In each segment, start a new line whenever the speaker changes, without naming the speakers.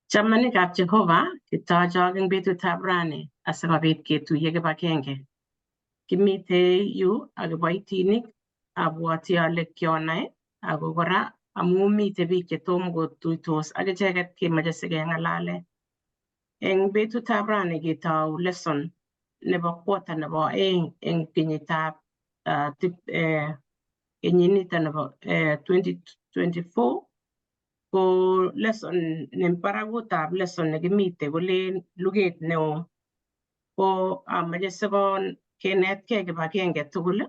Chamanikab Jehovah kitochok eng betutab rani asikobit ketuiye kibagenge. Kimite yu ak kiboitinik abwoti ale kionai ako kora amu mite biik chetom kotuitos ak icheket kemoche sikeng'alale. Eng betutab rani ketou lesson nebo quarter nebo aeng eng kenyitab kenyinito nebo 2024 ko lesson barakutab lesson nekimite kolen luget neo. Ko amache sikon kenetkei kibagenge tugul,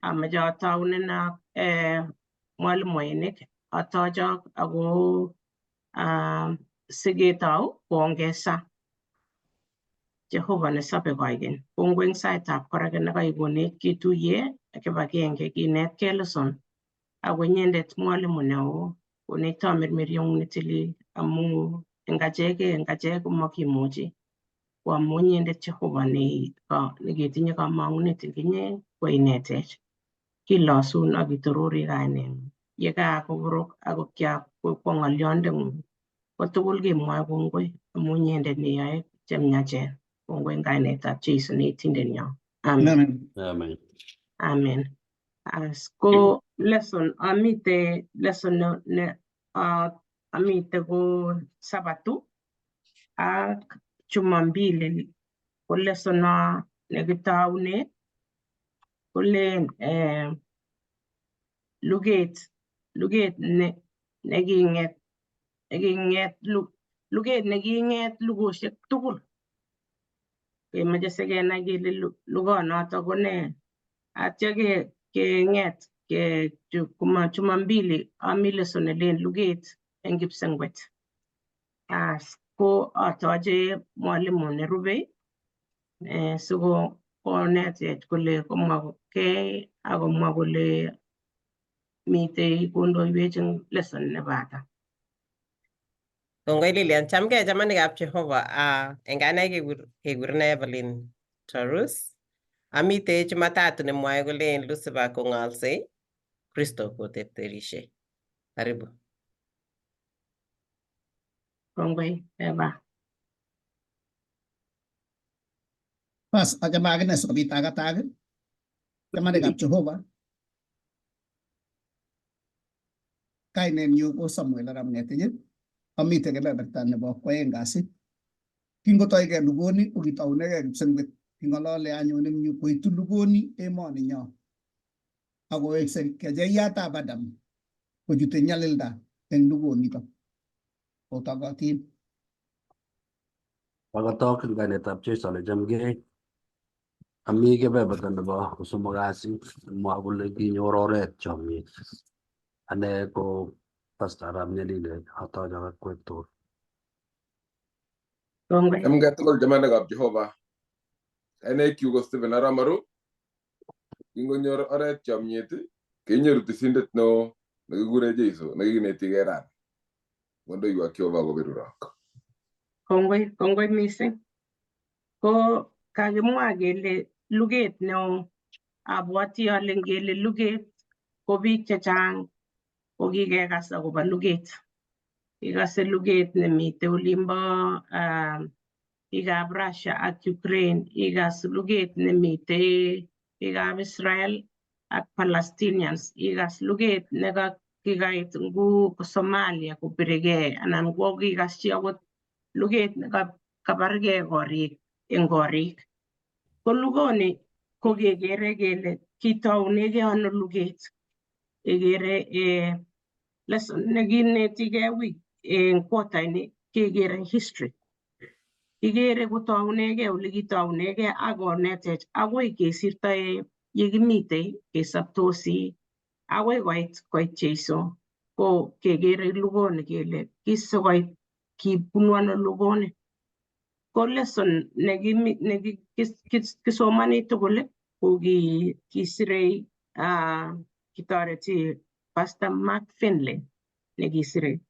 amache ataunen ak mwalimuinik atochok ako siketou koongeza Jehova nesobe koigeny. Kongoi eng saitab kora nekaikonech kituiye kibagenge kinetkei lesson ako inyendet mwalimu neo konech tamirmiriet netilil amu eng achek komakimuchi ko amu inyendet Jehova neketinye kamang'unet eng inye koinetech. Kilosun ak kitorori kaineng'ung. Yekakokorok ako kyakwo ng'olyondeng'ung ko tugul kemwoe kongoi amu inyendet neyoe chemyachen. Kongoi eng kainetab Jeiso neitindonyo. Amen.
Amen.
Amen. Ko lesson amite ko Sabatu ak Jumambili ko lesson nekitaune kolen luget neking'et lugosiek tugul. Kemoche sikenai kele lugonoto ko ne. Atya keng'et Jumambili ami lesson nelen luget eng kipsengwet. Ko atoche mwalimu nerubei sikonetech kole komwagei akomwa kole mitei kondoiwech eng lesson nebata.
Kongoi Lilian, chamgei chamanikab Jehova. Eng ane kekurene Evelyn Tarus. Amite Jumatatu nemwoe kole Lucifer kong'alsei, Kristo koterterishe. Karibu.
Kongoi Eva.
Pas achame akine sikobit akatag chamanikab Jehova. Kainenyu ko Samuel arap Ng'etinyi. Amite kebeberta nebo kwoeng kasi. Kingotoigei lugoni ko kitaunegei kipsengwet. King'olole anyun eng yu koitu lugoni emoni nyo. Akoweksei kecheyatab Adam kochute nyalilda eng lugonito. Kotokotin.
Pakatok eng kainetab Jeiso nechamgei. Ami kebeberta nebo kosomok kasi mwa kole kinyor oret chomyet. Ane ko Pastor Arap Nyalile atoche akwek tugul.
Kongoi.
Chamgei tugul chamanikab Jehova. Ane ko Stephen Aramaru. Kingonyor oret chomyet kenyoru tisindet neo nekikure Jeiso nekikinetigei rani. Kondoiwok Jehova kobirurok.
Kongoi mising. Ko kakimwa kele luget neo. Abwoti ale ngele luget ko biik chechang ko kikekas akobo luget. Ikase luget nemite olimbo biikab Russia ak Ukraine. Ikas luget nemite biikab Israel ak Palestinians. Ikas luget nekakikait ngu Somalia kobiregei anan ko kikaschi akot luget nekabargei korik eng korik. Ko lugoni ko kekere kele kitaunegei ano luget. Kekere lesson nekinetigei wik eng quarter ini kekere history. Kikere kotaunegei ole kitaunegei akonetech agoi kesirtoe yekimite kesoptosi agoi koit Jeiso. Ko kekere lugoni kele kisikoit kibunu ano lugoni. Ko lesson nekisomani tugul ko kisirei kitoreti Pastor Mark Finley nekisirei.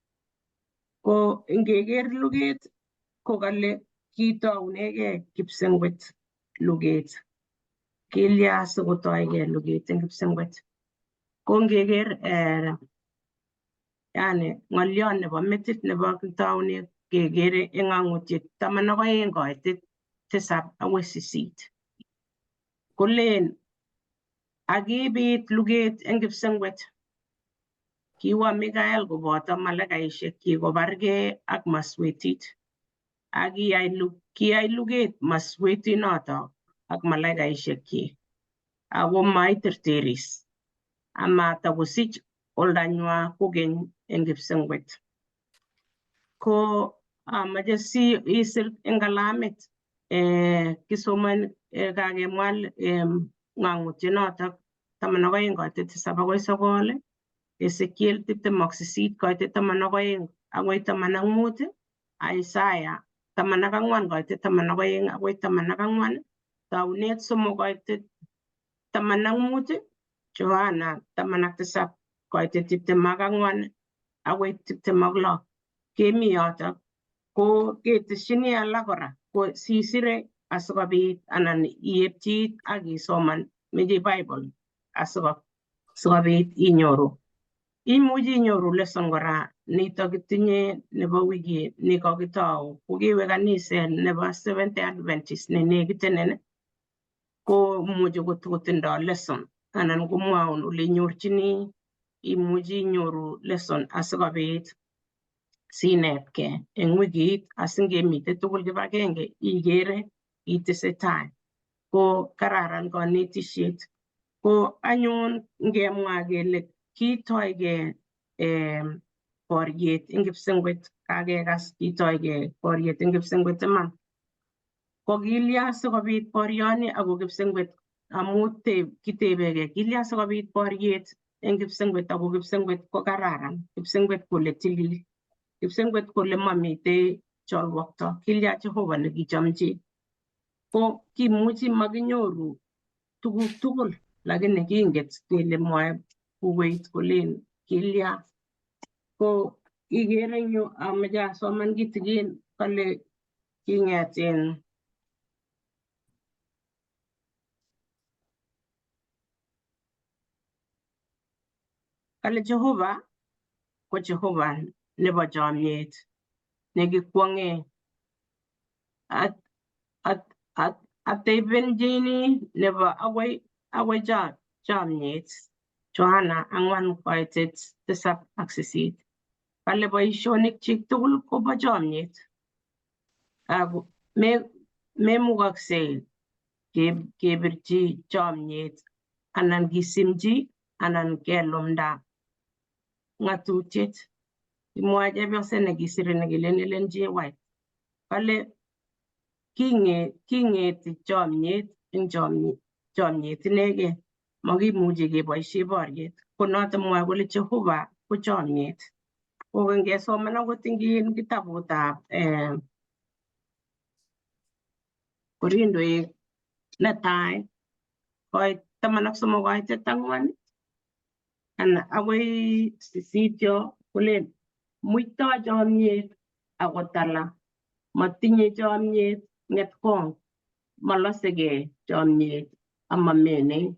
Ko ngeker luget ko kale kitaunegei kipsengwet luget. Kilya sikotoigei luget eng kipsengwet. Ko ngeker yani ng'olyot nebo metit nebo kitaune kekere eng ng'ang'utiet 12:7-8. Kolen akibit luget eng kipsengwet. Kiwo Mikael koboto malaikaisiek kobargei ak maswetit. Kiyai luget maswetinoto ak malaikaisiek ako maiterteris amatakosich oldanywa kokeny eng kipsengwet. Ko amache si isir eng kalamit kisoman kakemwa ng'ang'utienoto 12:7-9, Ezekiel 28:12-15, Isaiah 14:12-14, Taunet 3:15, Johana 17:24-26. Kemi yoto ko ketesyini alak kora ko sisire asikobit anan iepchi ak isoman meche Bible asikobit inyoru. Imuchi inyoru lesson kora nito kitinye nebo wikit nikakitou kokewe kaniset nebo Seventh Day Adventist nenekitenen ko muchi kotindoi lesson anan komwaun ole inyorchini imuchi inyoru lesson asikobit sinetkei eng wikit asingemite tugul kibagenge igere itesetai. Ko kararan kanetisiet. Ko anyun ngemwa kele kitoigei boriet eng kipsengwet, kakekas kitoigei boriet eng kipsengwet iman. Ko kilya sikobit borioni ako kipsengwet amu kitebegei kilya sikobit boriet eng kipsengwet ako kipsengwet ko kararan, kipsengwet kole tilil, kipsengwet kole mamitei cholwokto. Kilya Jehova nekichomchi. Ko kimuchi makinyoru tuguk tugul lakini kinget kele mwae bukuit kolen kilya. Ko igere eng yu ameche asoman kitikin kole Kiing'et kale Jehova ko Jehova nebo chomyet nekikwong'e ateibenjini nebo agoi chomyet. Johana 4:7-8. Kale boisionikchik tugul kobo chomyet ako memukoksei kebirchi chomyet anan kisimchi anan kelumda ng'atutiet. Imwoe chepyoset nekisire nekile Ellen G. White. Kale king'eti chomyet eng chomyet inegei, makimuchi keboisie boriet. Ko noto mwoe kole Jehova ko chomyet. Ko ngesoman akot eng kitabutab Korindoik netai 13:4 akoi 8 kolen muitoi chomyet akotala, matinye chomyet ng'etkong, malosegei chomyet amamenei,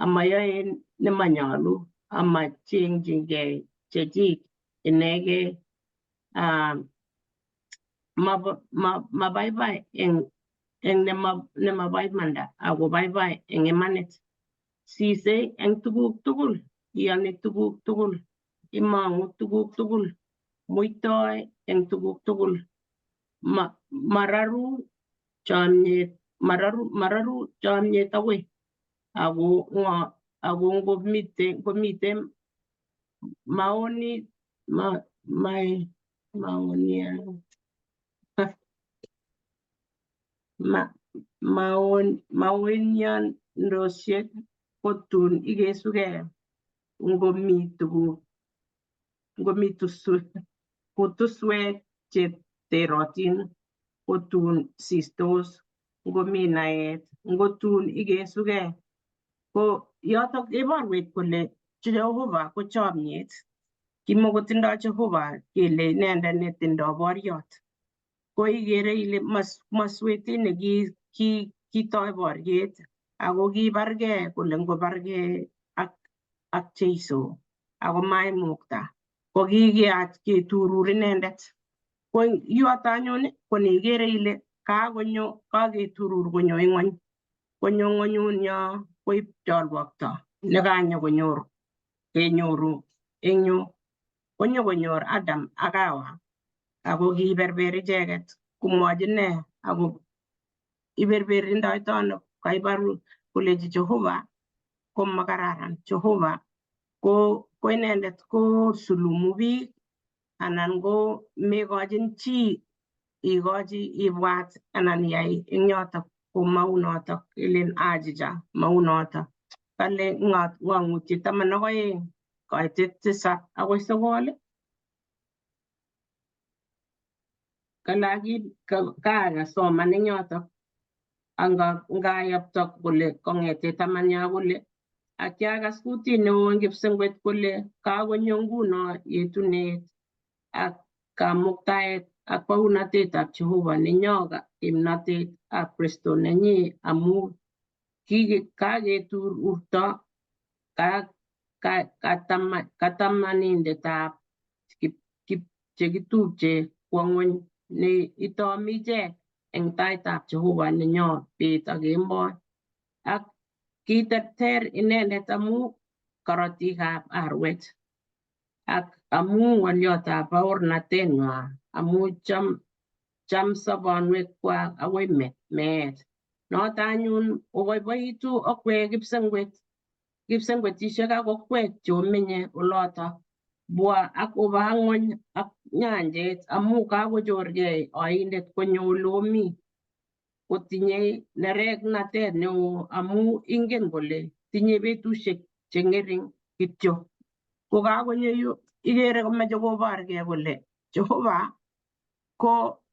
amayoe nemanyalu, amacheng'chingei chechik inegei, mabaibai eng nemabo imanda ako baibai eng imanit. Sisei eng tuguk tugul, iyoni tuguk tugul, imong'u tuguk tugul, muitoi eng tuguk tugul, mararu chomyet agoi ako ngomite maoniandosiek kotun ikesugei ngomi kutuswek cheterotin kotun sistos, ngomi naet, ngotun ikesugei. Ko yotok iborwech kole Jehova ko chomyet. Kimokotindoi Jehova kele inendet netindoi boriot. Ko igere ile maswetit nekitoi boriet ako kibargei kole ngobargei ak Jeiso ako maimukta. Ko kikiyach keturur inendet Ko yoto anyun ko neigere ile kaketurur konyo ing'ony, konyo ng'onyunyo koib cholwokto kenyoru eng yu, konyor Adam ak Hawa ako kiberber icheket komwochi nee ako iberberindoito ano, kaibaru kolechi Jehovah ko makararan. Jehovah ko inendet ko sulumu biik anan ko mekochin chi ikochi ibwat anan iyai eng yotok ko maunotok ilen achicha maunotok. Kale ng'ang'utiet 12 koitet 7 akoi 9 kale kasoman eng yotok ngayopto kole kong'ete 10 kole akiakas kutit neo eng kipsengwet kole kakonyo nguno yetunet ak kamuktaet ak baunatetab Jehovah nenyo kimnatet ab Kristo nenyi amu kaketururto katamanindetab chekitupche kwo ng'ony ne itomi ichek eng taitab Jehovah nenyo bet ak kemboi. Ak kiterter inendet amu korotikab arwet ak amu ng'oliotab baornatenwa amu cham sobonwekwak akoi meet. Noto anyun oboiboitu okwek kipsengwetishek ak okwek cheomenye oloto bwa ak oba ng'ony ak nyanjet amu kakochorgei oindet konyo olomi kotinye nereknatet neo amu ingen kole tinye betusiek cheng'ering kityo. Ko kakonyo yu igere komeche koborgei kole Jehovah ko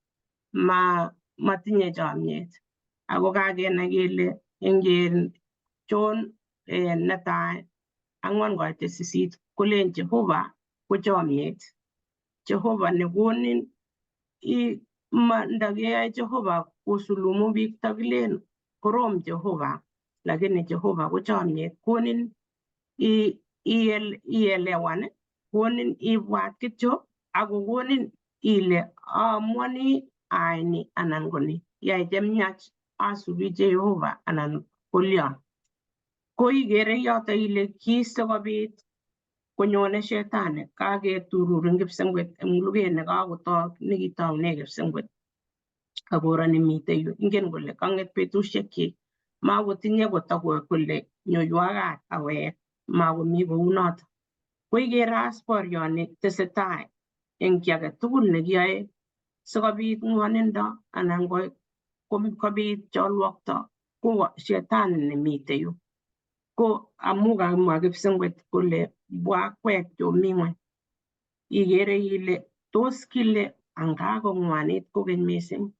matinye chomyet ako kakenai kele eng John 1:4-8 kolen Jehovah ko chomyet. Jehovah nekonin ndakeyoe Jehovah kosulumu biik takilen korom Jehovah lakini Jehovah ko chomyet. Konin ielewan, konin ibwat kityo ako konin ile amuani ayai ni anan ko ni. Yai chemiach asubi Jehovah anan kolyon. Ko igere yoto ile sikobit konyone shetani kaketurur eng kipsengwet eng luget nekitoune kipsengwet ak koroni mitei yu ingen kole kang'et betusiekyik makotinye kotokoi kole nyoiwo kat awek makomi kounoto. Ko igere as borioni tesetai eng kiy age tugul nekiyoe sikobit ng'wonindo anan kobit cholwokto ko shetani nemitei yu. Ko amu kamwa kipsengwet kole bwa akwek chomi ng'ony igere ile tos kile anga kong'wanit kokeny mising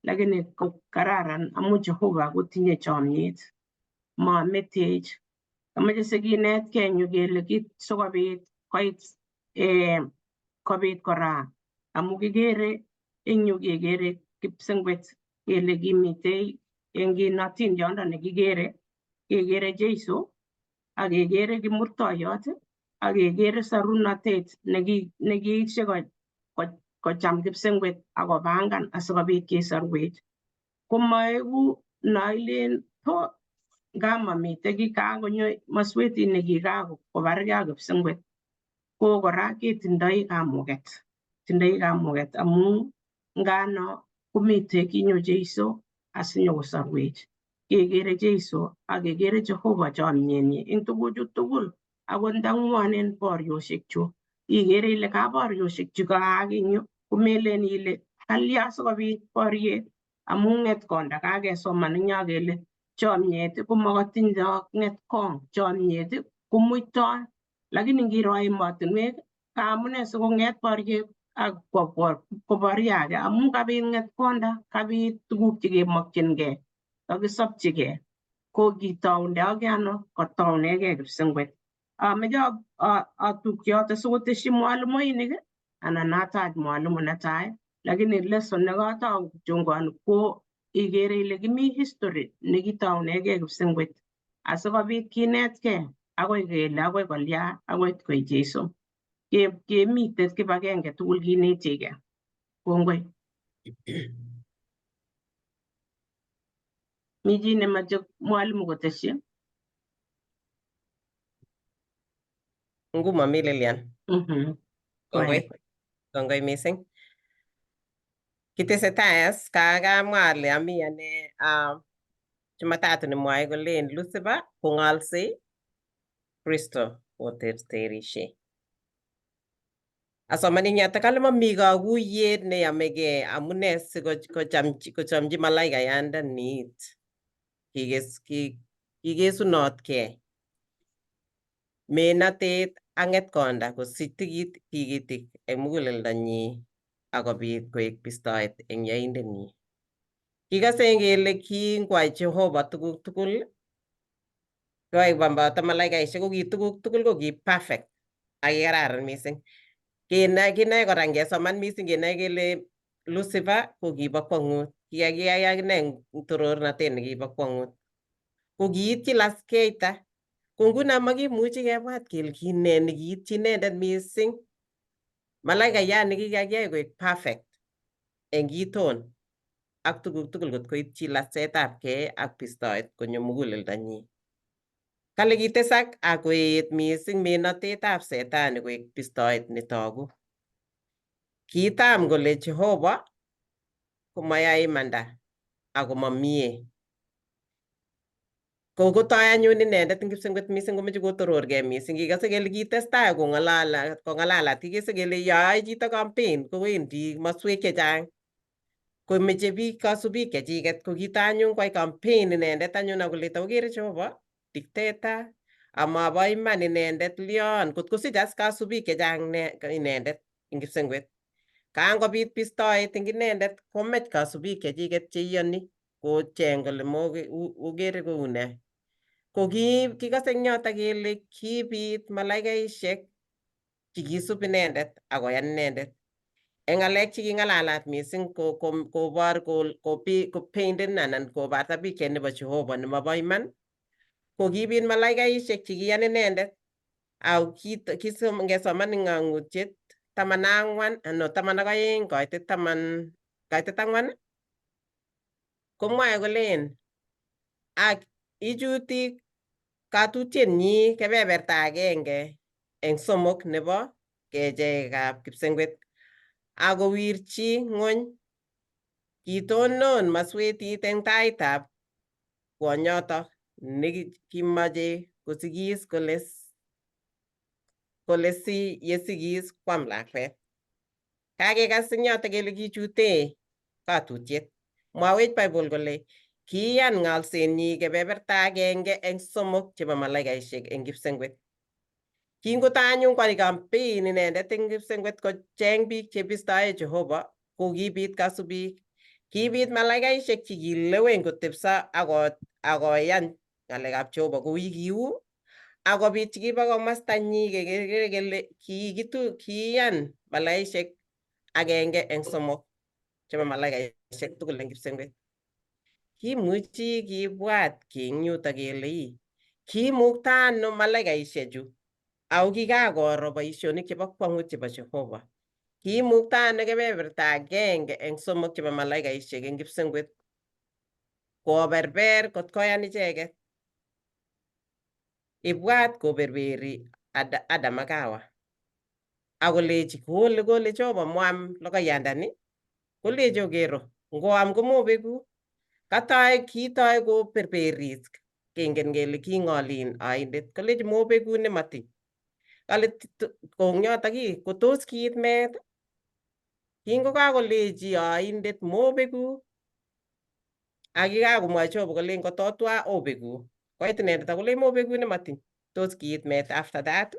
lakini ko kararan amu Jehovah kotinye chomyet mametech. Kameche sikinetkei eng yu kele sikobit kobit kora amu kikere eng yu kekere kipsengwet kele kimitei eng atindiondo nekikere kekere Jeiso ak kekere kimurtoiyot ak kekere sorunotet nekiishe kocham kipsengwet akopangan asikobit kesorwech. Komaegu nailen nga mamitei kakonyo maswetit nekikakobargei ak kipsengwet ko kora ketindoi kamuget amu ngano komitei kinyo Jeiso asinyokosorwech. Kekere Jeiso ak kekere Jehovah chomyenyi eng tuguchu tugul akot ndang'wonen boriosiekchu igere ile ka boriosiek chekaak eng yu komelen ile kalya sikobit boriet amu ng'etkonda kakesoman eng yo kele chomyet komakatindoi ng'etkong, chomyet komuitoi. Lakini ngiro emotinwek amune sikong'et boriet ak koborio age amu kabit ng'etkonda, kabit tuguk chekemokyingei kakisopchigei. Ko kitoundoi age ano kotounegei kipsengwet. Ameche atukyi yoto sikotesyi mwalimuinik anan atach mwalimu netai lakini lesson nekatou kichongani ko igere ile kimi history nekitounegei kipsengwet asikobit kinetkei akoi kele akoi kolya akoi koit Jeiso. Kemite kibagenge tugul kinetigei. Kongoi. Mi chi nemache mwalimu kotesyi?
Ngumami Lilian.
Kongoi.
Kongoi mising. Kitesetai as kakamwa ale ami ane Jumatatu nemwoe kolen Lucifer kong'olsei, Kristo koterterishe. Asomani yoto kale mami kakuyet neyamegei amune sikochamchi malaikayandaniit kikesunotkei menatet ak ng'etkonda kosich tikitik eng muguleldanyi akobit koek bistoet eng yoindenyi. Kikase kele kingwai Jehova tuguk tugul koai boto malaikaishek ko ki tuguk tugul ko ki perfect ak kikararan mising. Kinae kora ngesoman mising kenai kele Lucifer ko kibo kwong'ut, kiyai akine eng torornatet nekibo kwong'ut. Ko kiityi laskeita. Ko nguno makimuchi kebwat kele kine nekiityi inendet mising. Malaikayat nekikakiyai koek perfect eng kiiton ak tuguk tugul kot koityi lasetabgei ak bistoet konyo muguleldanyi. Kale kitesak ak koet mising menatetab setani koek bistoet netogu. Kiitam kole Jehova komayoe imanda ako mamie. Kokotoi anyun inendet eng kipsengwet mising komeche kotororgei mising. Kikase kele kitestai kong'alalat, kikase kele yoyoe chito campaign kowendi maswek chechang komeche biik kasubik chechiket, ko kito anyun kwai campaign inendet anyun akoleto kokere Jehova dictator amabo iman inendet lion kot kosich as kasubik chechang inendet eng kipsengwet. Kangobit bistoet eng inendet komech kasubik chechiket cheiyoni kocheng kole okere kou ne. Ko kikase eng yoto kele kibit malaikaishek chikisub inendet akoyan inendet. Eng ng'alek cheking'alalat mising kobor kopeinten anan kobarta pichait nebo Jehova nemabo iman, ko kibit malaikaishek chekiyan inendet. Ako ngesoman eng ng'ang'utiet 14 anan 12 kaitet 4 komwae kolen ak ichuti katutienyi kebeberta agenge eng 3 nebo kecheikab kipsengwet akowirchi ng'ony. Kitonon maswetit eng taitab kwonyotok nekimache kosigis kole si yesigis kwam lakwet. Kakekas eng yotok kele kichute katutiet. Mwawech Bible kole kiyan ng'alsenyi kebeberta agenge eng 3 chebo malaikaishek eng kipsengwet. Kingotoi anyun kwai campaign inendet eng kipsengwet kocheng biik chebistoe Jehova, ko kibit kasubik. Kibit malaikaishek chekilewen kotepso akoyan ng'alekab Jehova kou kiu, akobit chekibo komostanyi kekere kele kiyan malaikaishek agenge eng 3 chebo malaikaishek tugul eng kipsengwet. Kimuchi kibwat eng yutok kele kimukta ano malaikaishechu ako kikakoro boisionik chebo kwong'ut chebo Jehova. Kimukta ano kebeberta agenge eng 3 chebo malaikaishek eng kipsengwet koberber kot koyan icheket. Ibwat koberberi Adam ak Hawa akolechi kole Jehova mwam logoiyandani, kolechi okero ngoam komobeku. Kitoi koberberis, kengen kele king'olin oindet, kolechi mobeku nematiny. Kale eng yotok kotos kiit meet. Kingokakolechi oindet mobeku ak kikakomwa Jehova kolen kototwa obeku, koit inendet akolechi mobeku nematiny, tos kiit meet. After that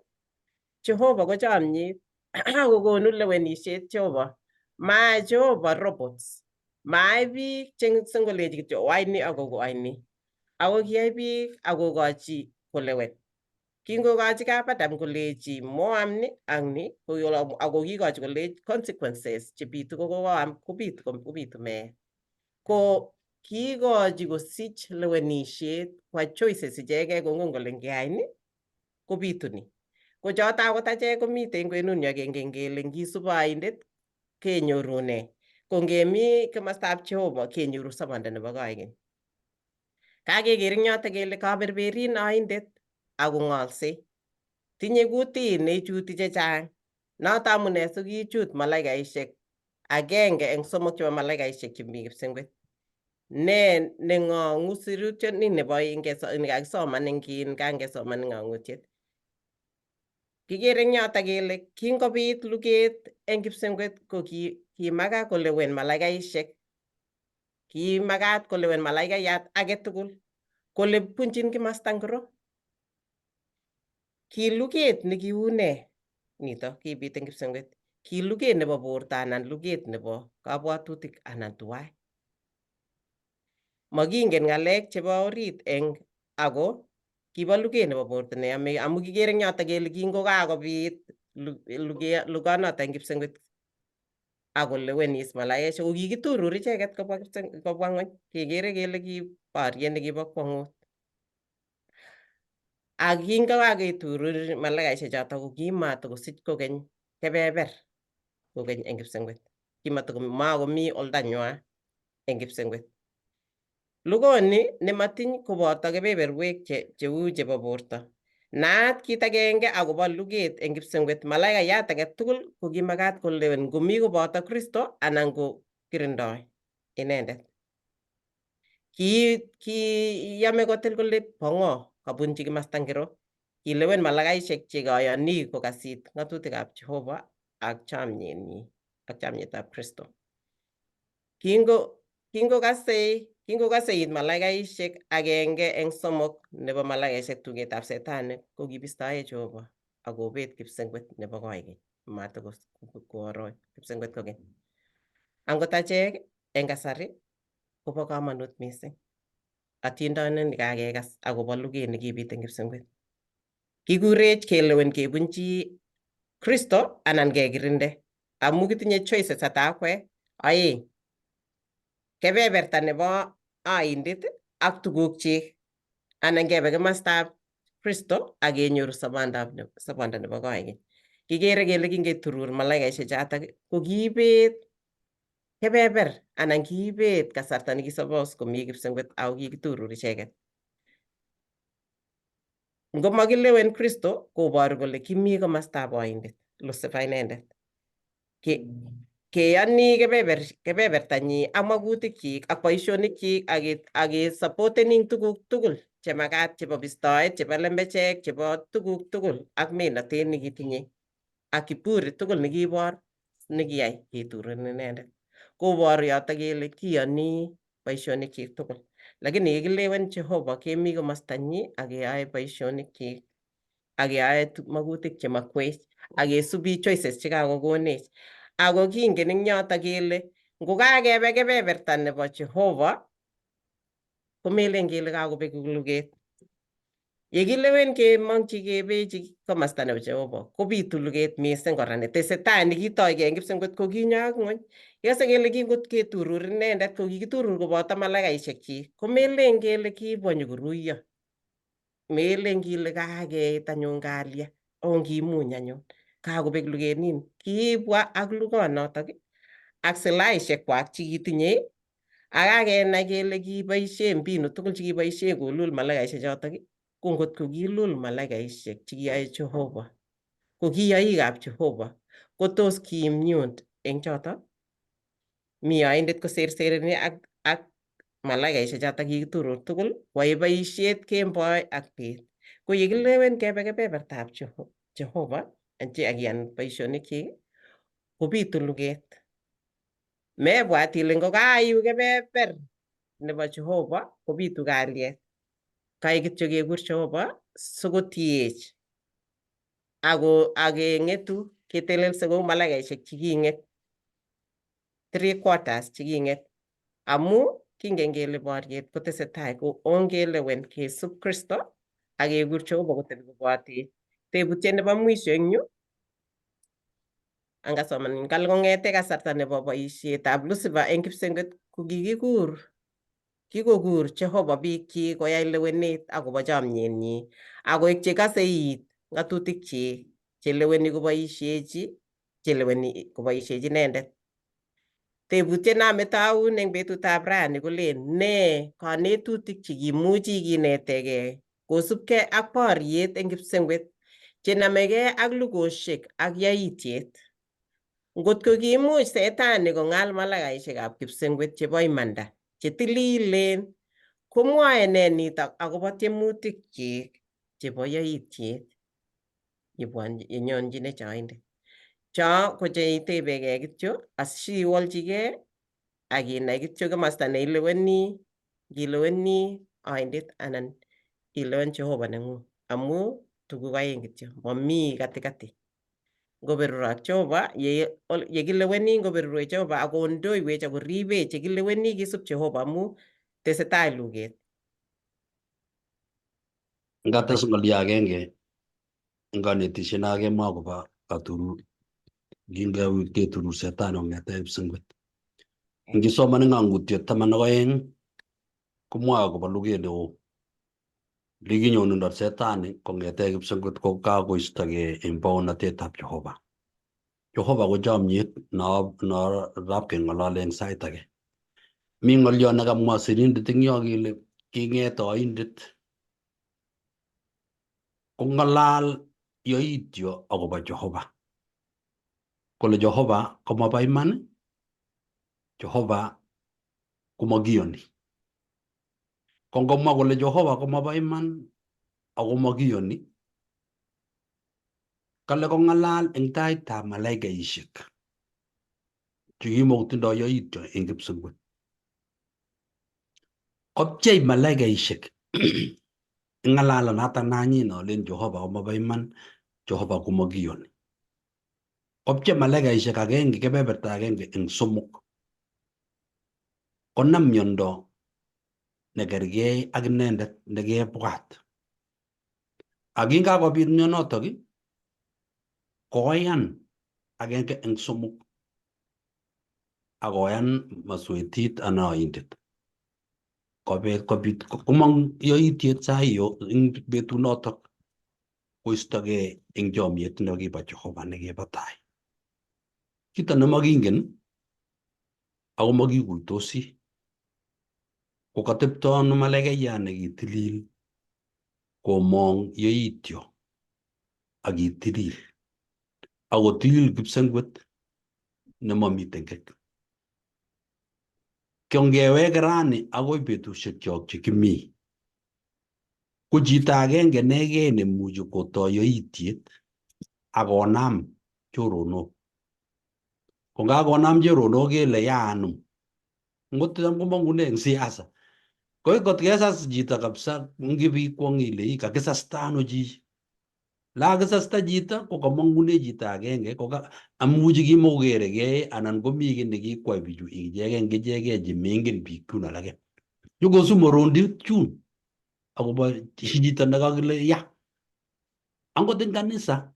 Jehova ko chomyet akokonu lewenisiet Jehova. Mae Jehova robots, mae biik singolech kityo wai ni akowai ni. Ako kiyai biik akokochi kolewen. Kingokochi kap Adam kolechi moam ni ak ni, ako kikochi kolechi consequences chebitu kokoam kobitu meet. Ko kikochi kosich lewenisiet kwai choices ichegei kongen kole ngeyai ni kobitu ni. Ko chotok akot achek komite eng kwenunyo kengen kele ngisub oindet kenyoru ne? Ko ngemi komostab Jehova kenyoru sobondo nebo koigeny. Kakeker eng yoto kele kaberberin oindet ako ng'olsei. Tinye kutit neichuti chechang. Noto amune sikichut malaikaishek agenge eng somok chebo malaikaishek chemi kipsengwet. Ne neng'ong'u sirutioni nebo nekakisoman eng kangesoman ng'ong'utiet. Kikere eng yoto kele kingobit luget eng kipsengwet ko kimakat kolewen malaikaishek. Kimakat kolewen malaikayat age tugul kole bunjin kimasta ngiro. Ki luget nekiune nito kibit eng kipsengwet. Ki luget nebo borto anan luget nebo kabwatutik anan tuwai. Makingen ng'alek chebo orit ako kibo luget nebo borto neyome amu kikere eng yoto kele kingokakobit luganoto eng kipsengwet akolewenis malaikaishek ko kikiturur icheket kobwa ng'ony. Kekere kele ki boriet nekibo kwong'ut. Ak kingokaketurur malaikaishek choto ko kimatikosich kokeny kebeber kokeny eng kipsengwet. Makomi oldanywa eng kipsengwet. Lugoni nematiny koboto kebeberwek cheu chebo borto. Naat kit agenge akobo luget eng kipsengwet, malaikayat age tugul ko kimakat kolewen ngomi koboto Kristo anan ko kirindoi inendet. Kiyome kotil kole bo ng'o kabunji kimasta ngiro. Kilewen malaikaishek chekayoni kokasit ng'atutikab Jehova ak chamyenyi ak chamyetab Kristo. Kingokase it malaikaishek agenge eng somok nebo malaikaishek tugetab setani ko kibistoe Jehova akobet kipsengwet nebo koigeny. Matikoro kipsengwet kokeny. Angot achek eng kasari kobo kamanut mising atindonik nekakekas akobo luget nekibit eng kipsengwet. Kikurech kelewen kebunji Kristo anan kekirinde amu kitinye choices atakwe oeng. Kebeberta nebo oindet ak tugukchik anan kebe kimostab Kristo ak kenyoru sobondo nebo koigeny. Kikere kele kingeturur malaikaishek chotok ko kiibet kebeber anan kiibet kasarta nekisobos komi kipsengwet ako kikiturur icheket. Ngomakilewen Kristo koboru kole kimi komostab oindet Lucifer inendet. Keyoni kebebertanyi ak magutikyik ak boisionikchik ak kesapotening tuguk tugul chemakat chebo bistoet, chebo lembechek, chebo tuguk tugul ak menotet nekitinye ak kiburi tugul nekibor nekiyai keturur inendet. Koboru yoto kele kiyoni boisionikchik tugul. Lakini yekilewen Jehova kemi komostanyi ak keyoe boisionikchik ak keyoe magutik chemakwech ak kesubi choices chekakokonech. Ako kingen eng yoto kele ngokakebe kebeberta nebo Jehova komelen kele kakobek luget. Yekilewen kemongchi kebechi komosta nebo Jehova kobitu luget mising kora netesetai nekitoige eng kipsengwet ko kinyo ak ng'ony. Ikose kele kingot keturur inendet ko kikiturur koboto malaikaishekchi komelen kele kibwa nyokoruiyo. Melen kele kakeit anyun kalya ongimuny anyun. Kakobek luget nin. Kibwa ak lugonotok ak silaishek kwak chekitinye ak kakenai kele kiboisie mbinu tugul chekiboisie kolul malaikaishek chotok. Ko ngot ko kilul malaikaishek chekiyoe Jehova ko kiyoikab Jehova ko tos kiimyun eng choto. Mi oindet kosersereni ak malaikaishek chotok kikiturur tugul koyoe boisiet kemboi ak bet. Ko yekilewen kebe kebebertab Jehova akiyan boisionikchik kobitu luget. Mebwat ile ngokaiwe kebeber nebo Jehova kobitu kalyet. Kai kityo kekur Jehova sikotiech ak keng'etu ketelelse kou malaikaishek cheking'et 3/4 cheking'et amu kingen kele boriet kotesetai ko ongelewen kesub Kristo ak kekur Jehova kotebi kobwatech. Tebutiet nebo mwisho eng yu angasoman kale kong'ete kasarta nebo boisietab Lucifer eng kipsengwet ko kikokur Jehova biikchi koyai lewenet akobo chamyenyi akoek chekase it ng'atutikchi cheleweni koboisiechi inendet. Tebutiet nami taun eng betutab rani kolen ne kanetutik chekimuchi kinetegei kosubkei ak boriet eng kipsengwet chenamegei ak lugosiek ak yaitiet. Ngotko kiimuch setani kong'al malakaishekab kipsengwet chebo imanda chetililen, komwoe ne nitok akobo tiemutikchik chebo yaitiet yenyonjine choinde. Cho ko cheitebegei kityo asiwolchigei akinai kityo komasta neileweni, ngileweni oindet anan ilewen Jehova neng'ung amu tuguk aeng kityo, momi katikati. Ngoberur ak Jehova, yekileweni ngoberurwech Jehova akondoiwech akoribech yekileweni kisub Jehova amu tesetai luget.
Ngates ng'olyo agenge eng kanetisiet nakemwa akobo keturu setani kong'ete kipsengwet. Ngisoman eng ng'angutiet 12 komwoe akobo luget neo likinyonundo setani kong'ete kipsengwet ko kakoistogei eng baunatetab Jehova. Jehova ko chomyet norap keng'olole eng sait age. Mi ng'olyo nekamwa sirindet eng yo kele king'et oindet kong'alal yoityo akobo Jehova. Kole Jehova komabo iman, Jehova komakiyoni. Ko ngomwa kole Jehova komabo iman ako makiyoni, kale kong'alal eng taitab malaikaishek chekimokotindoi yoityo eng kipsengwet. Kopchei malaikaishek eng ng'alalanoto nanyin alen Jehova komabo iman, Jehova komakiyoni. Kopchei malaikaishek agenge kebeberta agenge eng somok konam miondo nekergei ak inendet nekebwat. Akingakobit mionotok koyan agenge eng somok akoyan maswetit anan oindet. Kobit komong yoitiet saiyo eng betunotok koistogei eng chomyet nekibo Jehova nekibo tai. Kito nemakingen ako makikuitosi ko katepto ano malaikayat nekitilil komong yoityo akitilil akotilil kipsengwet nemamiten kek. Kongeweke rani akoi betusiekchok chekimi ko chito agenge negei nemuchi kotoi yoitiet akonam choronok. Kongakonam choronok kele yaanum ngotam komangune eng siasa. Koi kot kesas chito kabisa ngibikwong ile kakisasta ano chi. Lakisasta chito ko kamangune chito agenge amuchi kimokokeregei anan komi kiy nekikwai bichu ichegei chemengen biik chun alake. Nyokosu morondit chun akobo chito nekakile ya. Angot eng kanisa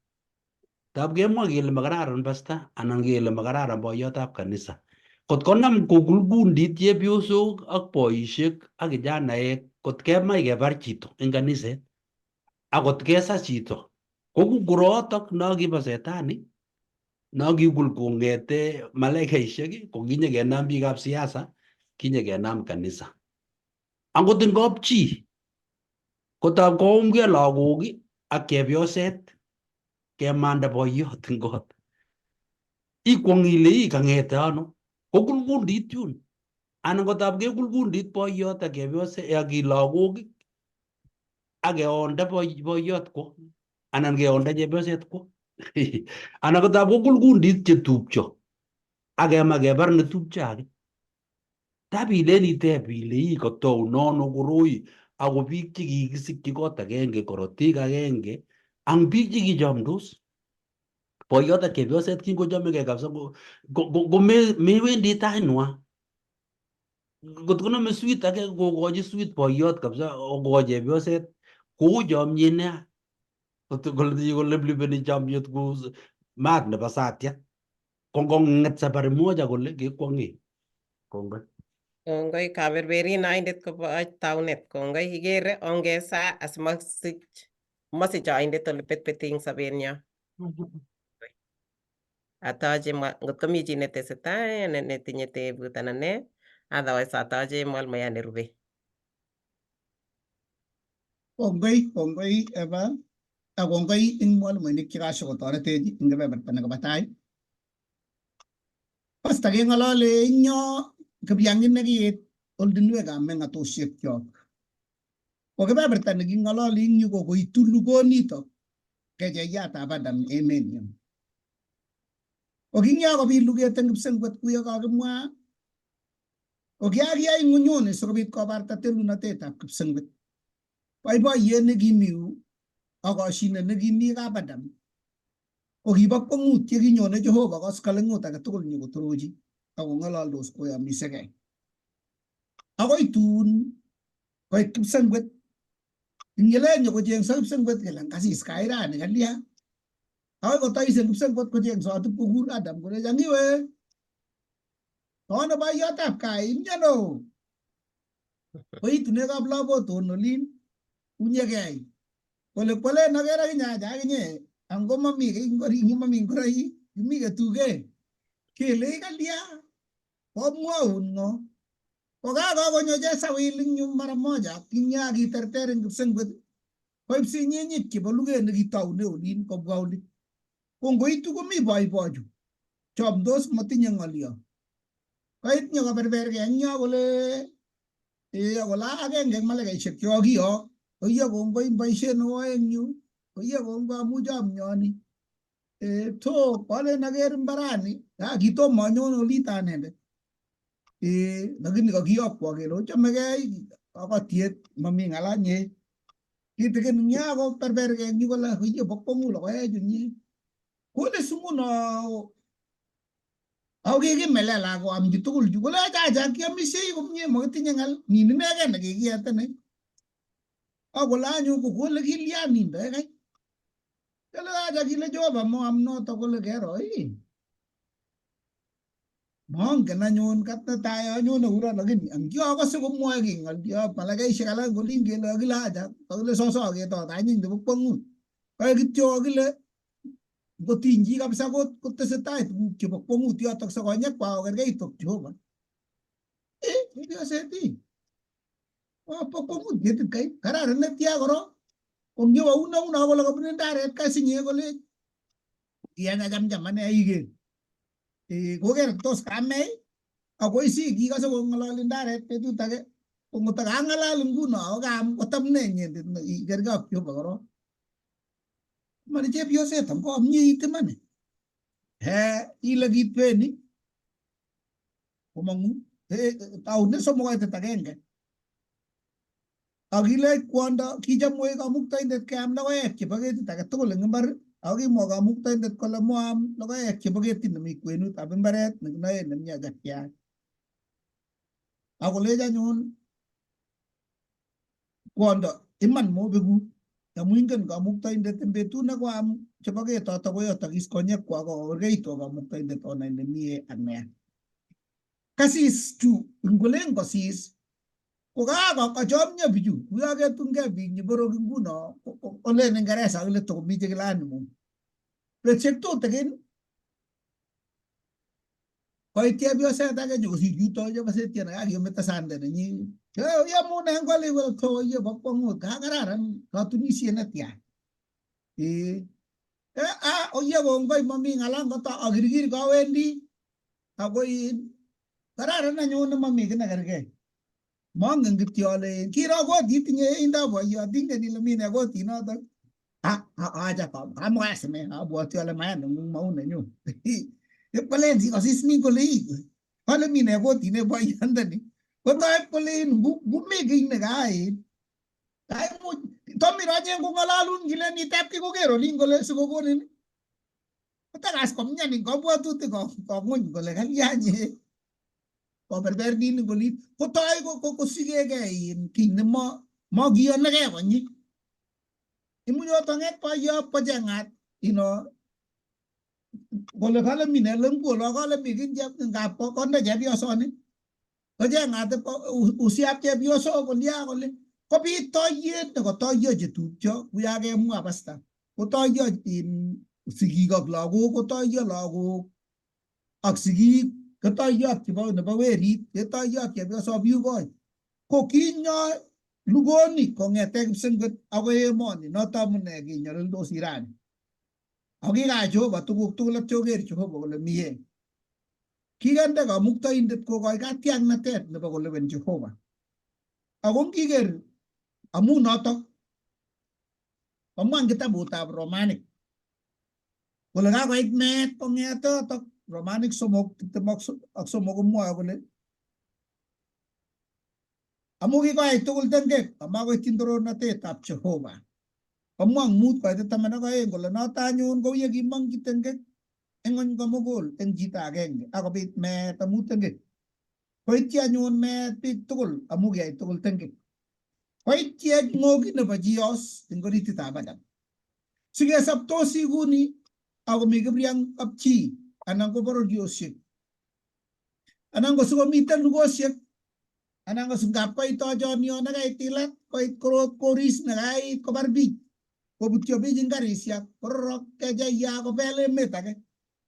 tab kemwa kele makararan pasta anan kele makararan boiyotab kanisa. Kot konam kokulkundit chepyosok ak boisiek ak kijanaek kot kemach kebar chito eng kaniset akot kesas chito ko kukuratok nokibo setani nokikul kong'ete malaikaishek ko kinyekenam biikab siasa kinyekenam kanisa. Angot eng kapchi kotab koumgei lagok ak chepyoset kemanda boiyot eng kot. Ikwong ile kang'ete ano ko kulkundit yun anan kotab kekulkundit boiyot ak chepyoset ak lagok ak keonda boiyot kwo anan keonda chepyoset kwo anan kotab kokulkundit chetupcho ak kema kebar netupcho age. Tabilen iteb ile katounono koroi ako biik chekikisikyi kot agenge korotik agenge ang biik chekichomdos. Boiyot ak chepyoset kingochomegei kabisa ko mewendi tainwa. Ngot konome sweet age kokochi sweet boiyot kabisa kokochi chepyoset kou chomyet nea. Koleplipeni chomyet kou maat nebo satiat. Ko ngong'et safari moja kole kekwong'e. Kongoi.
Kongoi kaberberin oindet kobo taunet. Kongoi ikere ongesa asimasich oindet ole petpeti eng sobenyo. atoche ngot komi chi netesetai netinye tebut anan ne, otherwise atoche mwalmoyat nerube.
Kongoi Eva, ak kongoi ing mwalimuinik chekasikotoretech ing kebeberta nekobo tai. Pasta keng'olole ing yo kipyang'in nekiet oldinwekab meng'atosiekyok. Ko kebeberta neking'olole ing yu ko koitu lugonitok kecheyatab Adam emenyo. Ko kingyo kobit luget eng kipsengwet kuyo kakimwa, ko kiakiyai ng'unyoni sikobit kobarta telunotetab kipsengwet. Boiboiyet nekimi yu ak koshinet nekimi kap Adam ko kibo kwong'ut ye kinyone Jehova koskoleng'ut age tugul nyokotorochi ak kong'ololdos koyomisekei. Akoi tun koit kipsengwet ingele nyokochengso kipsengwet kele kasis kairani kalya. Akoi kotoisen kipsengwet kochengsot ipkokur Adam kolecho ngiwe tono boiyotab gai imyono koitune kaploboton olin unyekei kole kwalen aker akinyaja akinye ango mami mami ngoroik imi ketuge kele kalya komwaun ng'o kokakonyo Jezawil ing yu mara moja kinya kiterter eng kipsengwet koib sinyinyik chebo luget nekitoune olin kobwa oli ko ngoitu komi boibochu chomdos matinye ng'olyo koit nyokoberbergei eng yo kole kola agenge eng malaikaisiek chokiyok koiyo kongoi eng boisiet neo eng yu koiyo kongoi amu chomyoni to kolen aker mbarani kitomo anyon olit anendet lakini kakiyokwo kele ochamegei akatiet mami ng'alanye kitikin nya ko berbergei eng yu kole koiyo bokwong'u logoechu nyi kole sumuno ako kikimelel ako amchi tugul chu kole achacha kiamisiei komie makitinye ng'al nin inegei nekikiyetene akole anyu kokole kilyan nindoi kai kele acha kile Jehova moam noto kole kero mongen anyun kat netai anyone kuro lakini ang kiakose komwoe kiy ng'olyo malaikaisiek alak kolin kele kakile acha kakile soso ketot anyiny nebo kwong'ut kae kityo kakile ngotinyi kabisa kotesetai tuguk chebo kwong'ut yotok sikonyekwa kokergeitu ak Jehova chepyoset bo kwong'ut ketit kai kararan netya korok kongewo uno kole kabune ndaret kasinye kole kiyanya chamcham ane iker koker tos kamei akoi si kikose kong'ololi ndaret betut age ko ngotokang'alal nguno ako kaam kotamne inyendet ikergei ak Jehova korok mani chepyoset am koamyeit iman ile kitweni komong'u taunet somok koitet agenge akile kwondo kichamwech kamuktaindet keam logoek chebo ketit age tugul eng imbar ako kimwa kamuktaindet kole moam logoek chebo ketit nemi kwenutab imbaret nekinoe nemi achakyat akolech anyun kwondo iman mobeku amu ingen kamuktaindet eng betut nekoam chebo ketotok koyotok is konyekwa kokergeitu kamuktaindet onai nemie ak neya kasis chu ngolen kosis kokachomyo bichu kuyo ketungei biik nyeborok nguno olen Ingeresa kile tokomi chekilani mum betusiek tutigin koit chepyoset age nyokosir yutoi chebo setyana kakimeto sande nenyi yamune ngoli toyo bo kwong'ut kakararan katunisiet netya oye kongoi mami ng'ala ngoto akirkir kawendi akoi kararan anyun mami ki nekergei mongen kityo ale kiro kot itinye indo boiyot ingen ile mine kotit notok acha kamwasime abwoti ale mayan neng'ung mau nenyu kolen sikosis mi kole kole mine kotine boiyondoni kotoib kolen ngumi kiy nekaet kaimuch tomironye kong'alalun kilen itep ki koker olin kole sikokonin kotakas komyani kabwatutik kong'uny kole kalyanye koberber dini kolit kotoi kosikegei kiy ne makiyonekei konyi imuch otong'et boiyot kocheng'at kole kale mine lengkuolo kale mi kinjep ngap konde chepyosoni kocheng'at usiap chepyoso kolya kole kobit toiyet nekotoiyo chetupcho kuya kemwa pasta kotoiyo sigik ak lagok kotoiyo lagok ak sigik ketoiyot nebo werit, ketoiyot chepyosok yugoi. Ko kinyo lugoni kong'ete kipsengwet agoi emoni, noto amune kinyolildos rani. Ako kikayai Jehova tuguk tugul ak koker Jehova kole mie. Kikende kamuktoindet kokoi katiaknatet nebo kolewen Jehova. Ako ngiker amu notok komwa eng kitabutab Romanik kole kakoit meet kong'ete yotok. Romanik 3:23 komwoe kole amu kikoyai tugul tengek amakoityin torornatetab Jehova. Komwa eng 5:12 kole noto anyun kou ye kimong'chi tengek eng ng'ony komugul eng chito agenge akobit meet amu tengek. Koityi anyun meet biik tugul amu kiyai tugul tengek. Koityi ng'oki nebo chiyos eng orititab Adam. Sikesoptosi kuni akomi kibriang kapchi anan ko bororiosiek anan ko sikomiten lugosiek anan ko ngap koit tochonio nekaitilat koit korot koris nekait kobar biik kobutyo biik eng karisiek kororok kejaya kobel emet age.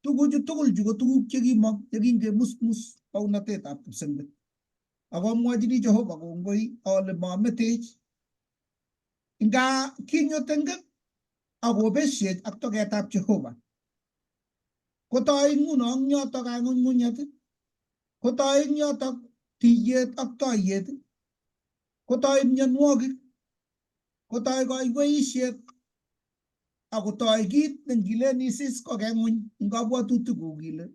Tuguchu tugul chu ko tuguk chekimong chekingemusmus baunatetab kipsengwet. Ako amwachini Jehova kongoi ale mametech nga kinyo tengek akobesiech ak togetab Jehova. Kotoi nguno eng yotok kang'unyng'unyet, kotoi eng yotok tiyet ak toiyet, kotoi mionwogik, kotoi koiweisiet, akotoi kit nengilen isis kokeng'uny eng kabwatutikuk ile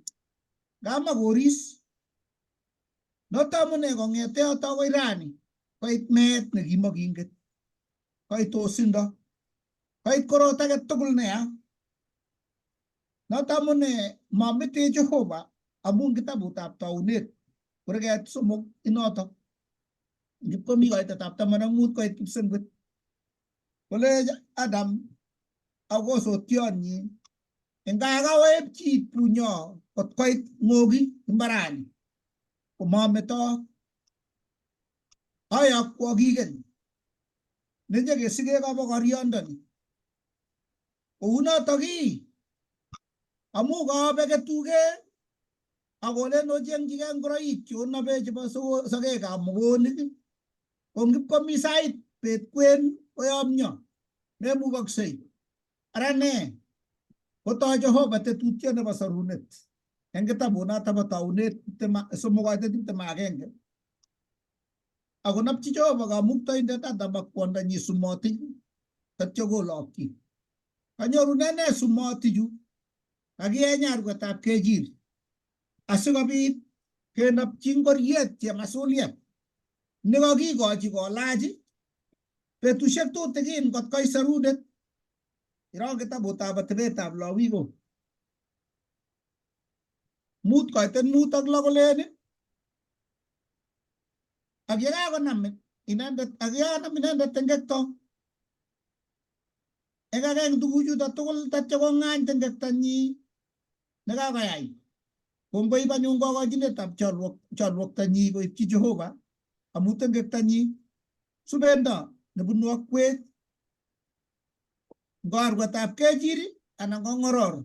kamakoris. Noto amune kong'ete yotok akoi rani koit meet nekimakinget, koit osindo, koit korot age tugul neya. Noto amune mametech Jehova amu eng kitabutab Taunet kurget 3 inotok ngipkomi koitetab 15 koit kipsengwet kolech Adam akosotionyi engakawepchi bunyo kot koit ng'oki mbarani komameto ayokwo kigen nenyekesike kabokoriondoni kounotok amu kaobe ketuge akolen ochengchigei ngoroik chonabe chebo sokekab mogonik ko ngipkomi sait bet kwen koyomyo memukoksei. Ara ne kotoi Jehova tetutiet nebo sorunet eng kitabut noto bo Taunet 3:21 akonopchi Jehova kamuktoindet Adam ak kwondonyi sumotik tatyo kolokyi. Kanyorune ne sumotichu? Kakieny arwetab kejir asikobit kenopchi ngoriet chemasuliet nekakikochi kolach betusiek tutigin kot koit sarunet. Iroo kitabutab Atebetab Lawik 5:5-6 kolen ak yekakonam inendet tengekto ekakeng tuguchuto tugul tatyo kong'any tengektonyi nekakoyai. Kongoib anyun kokochinetab cholwoktonyi koipchi Jehova amu tengektonyi subendo nebunu akwet ngo arwetab kejir anan ko ng'oror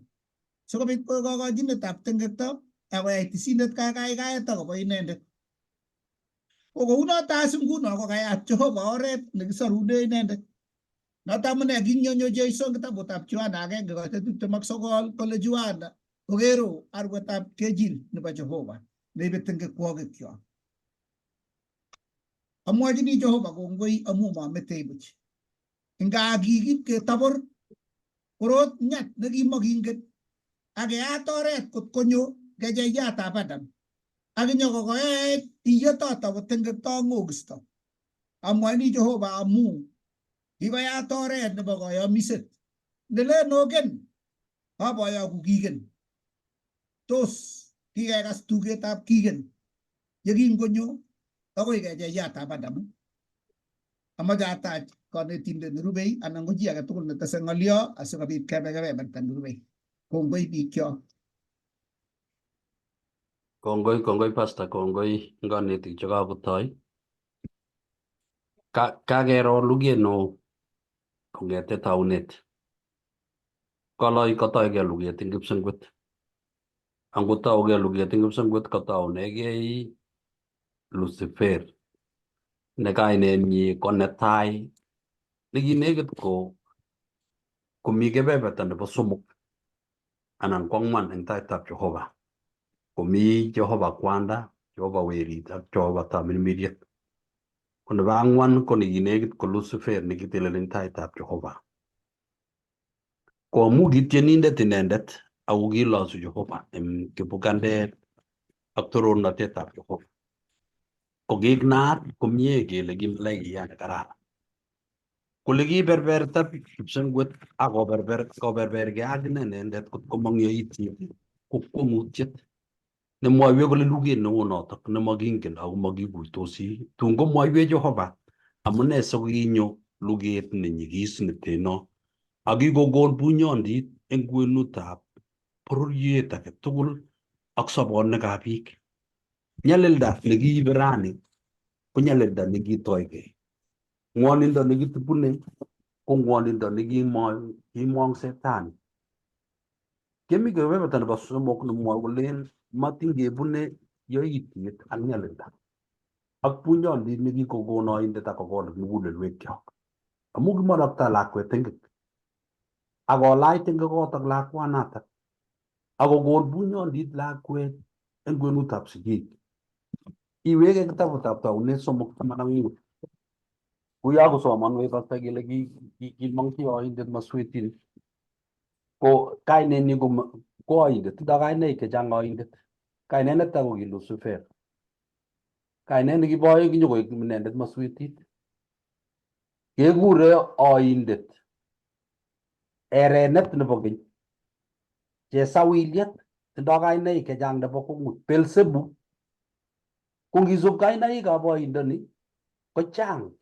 sikobit koek kokochinetab tengekto akoyai tisindet kakaikaet akobo inendet. Ko kounoto as nguno kokayat Jehova oret nekisarune inendet. Noto amune kinyonyo Jeiso eng kitabutab Johana 1:29 kole Johana kokero arwetab kejir nebo Jehova neibe tengekwokikyo. Amwachini Jehova kongoi amu mametech buch. Nga kikib ketabor korot nyat nekimakinget akeyat oret kot konyo kejeyatab Adam akinyo kokoech iyetoto kotengekto ng'okisto. Amwachini Jehova amu kikoyat oret nebo koyomiset nelen ogen aboyoku kigen. Tos kikekas tugetab kigen yekingonyo akoi kejeyatab Adam? Amache atach kanetindet nerubei anan ko chi age tugul netese ng'olyo asikobit kebe kebeberta nerubei. Kongoi biikyo.
Kongoi pastor, kongoi kanetik chekabutoi. Kakero luget neo kong'ete taunet. Kotoi luget eng kipsengwet angotauge Luget eng kipsengwet kotaunegei Lucifer ne kainenyi ko netai nekinekit komi kebeberta nebo somok anan ko ang'wan eng taitab Jehova. Komi Jehova kwanda, Jehova werit ak Jehova tamirmiriet. Ko nebo ang'wan ko nekinekit ko Lucifer nekitelel eng taitab Jehova. Koamu kitienindet inendet ako kilosu Jehova eng kibugandet ak torornatetab Jehova. Ko kiknaat komie kele ki malaikayat nekararan. Kole kiberberta kipsengwet ak koberbergei ak inendet kot komong yoityet ko kwong'utiet nemwoiwech kole luget neo notok nemakingen ako makikuitosi. Tun komwoiwech Jehova amune sikinyo luget nenyigis neteno ak kikokon bunyondit eng kwenutab bororiet age tugul ak sobonwekab biik. Nyalilda nekiibe rani ko nyalilda nekitoigei. Ng'wonindo nekitibune ko ng'wonindo nekimong Setani. Kemi kebeberta nebo somok nemwoe kolen matingebune yoityet ak nyalilda ak bunyondit nekikokon oindet ak kokol mugulelwekyok. Amu kimonokto lakwet tengek ak kolach tengekotok lakwanatak ak kokon bunyondit lakwet eng kwenutab sigik. Iwege kitabutab Taunet 3:15. Kuyo kosomanwech pastor kele kimong chi oindet maswetin. Ko kainenyi ko oindet, tindoi kainaik chechang oindet. Kainet netai ko ki Lucifer. Kainet nekibo oeng kinyokoek inendet maswetit. Kekure oindet erenet nebo keny. Chesawiliet tindoi kainaik chechang nebo kong'ut. Belzebu. Ko ngisub kainaikab oindoni ko chang.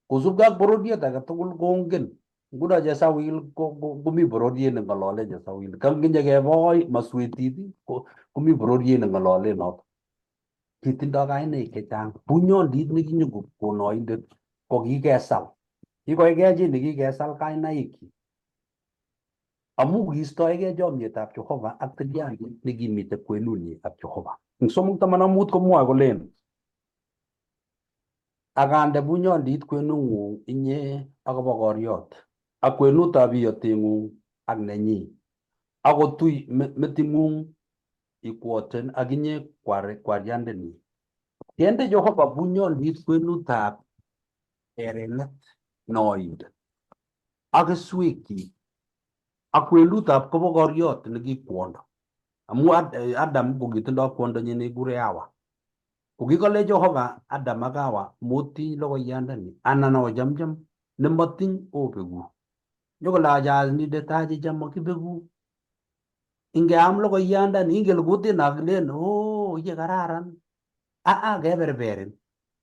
Kosubkei ak bororiet age tugul kongen. Nguno chesawil komi bororiet neng'olole chesawil. Kanginye keboi maswetit komi bororiet neng'olole noto. Kitindoi kainaik chechang. Bunyondit nekinyokokon oindet ko kikesal. Kikoigei chi nekikesal kainaikchi. Amu kiistoegei chomyetab Jehova ak tilyandit nekimitei kwenunyi ak Jehova. Eng 3:15 komwoe kolen akande bunyondit kwenung'ung inye akobo koriot ak kwenutab iyoteng'ung ak nenyi akotui meting'ung ikwoten ak inye kwariandenyi. Kende Jehova bunyondit kwenutab erenet noindet ak keswekyi ak kwenutab kobokoriot nekikwondo. Amu Adam ko kitindoi kwondonyi nekikure Hawa. Ko kikole Jehova Adam ak Hawa motiny logoiyandani anan ochamcham nematiny obegu. Nyokole achanindet achicha makibegu. Ingeam logoiyandani ingele kutit nakilen ye kararan. Keberberin.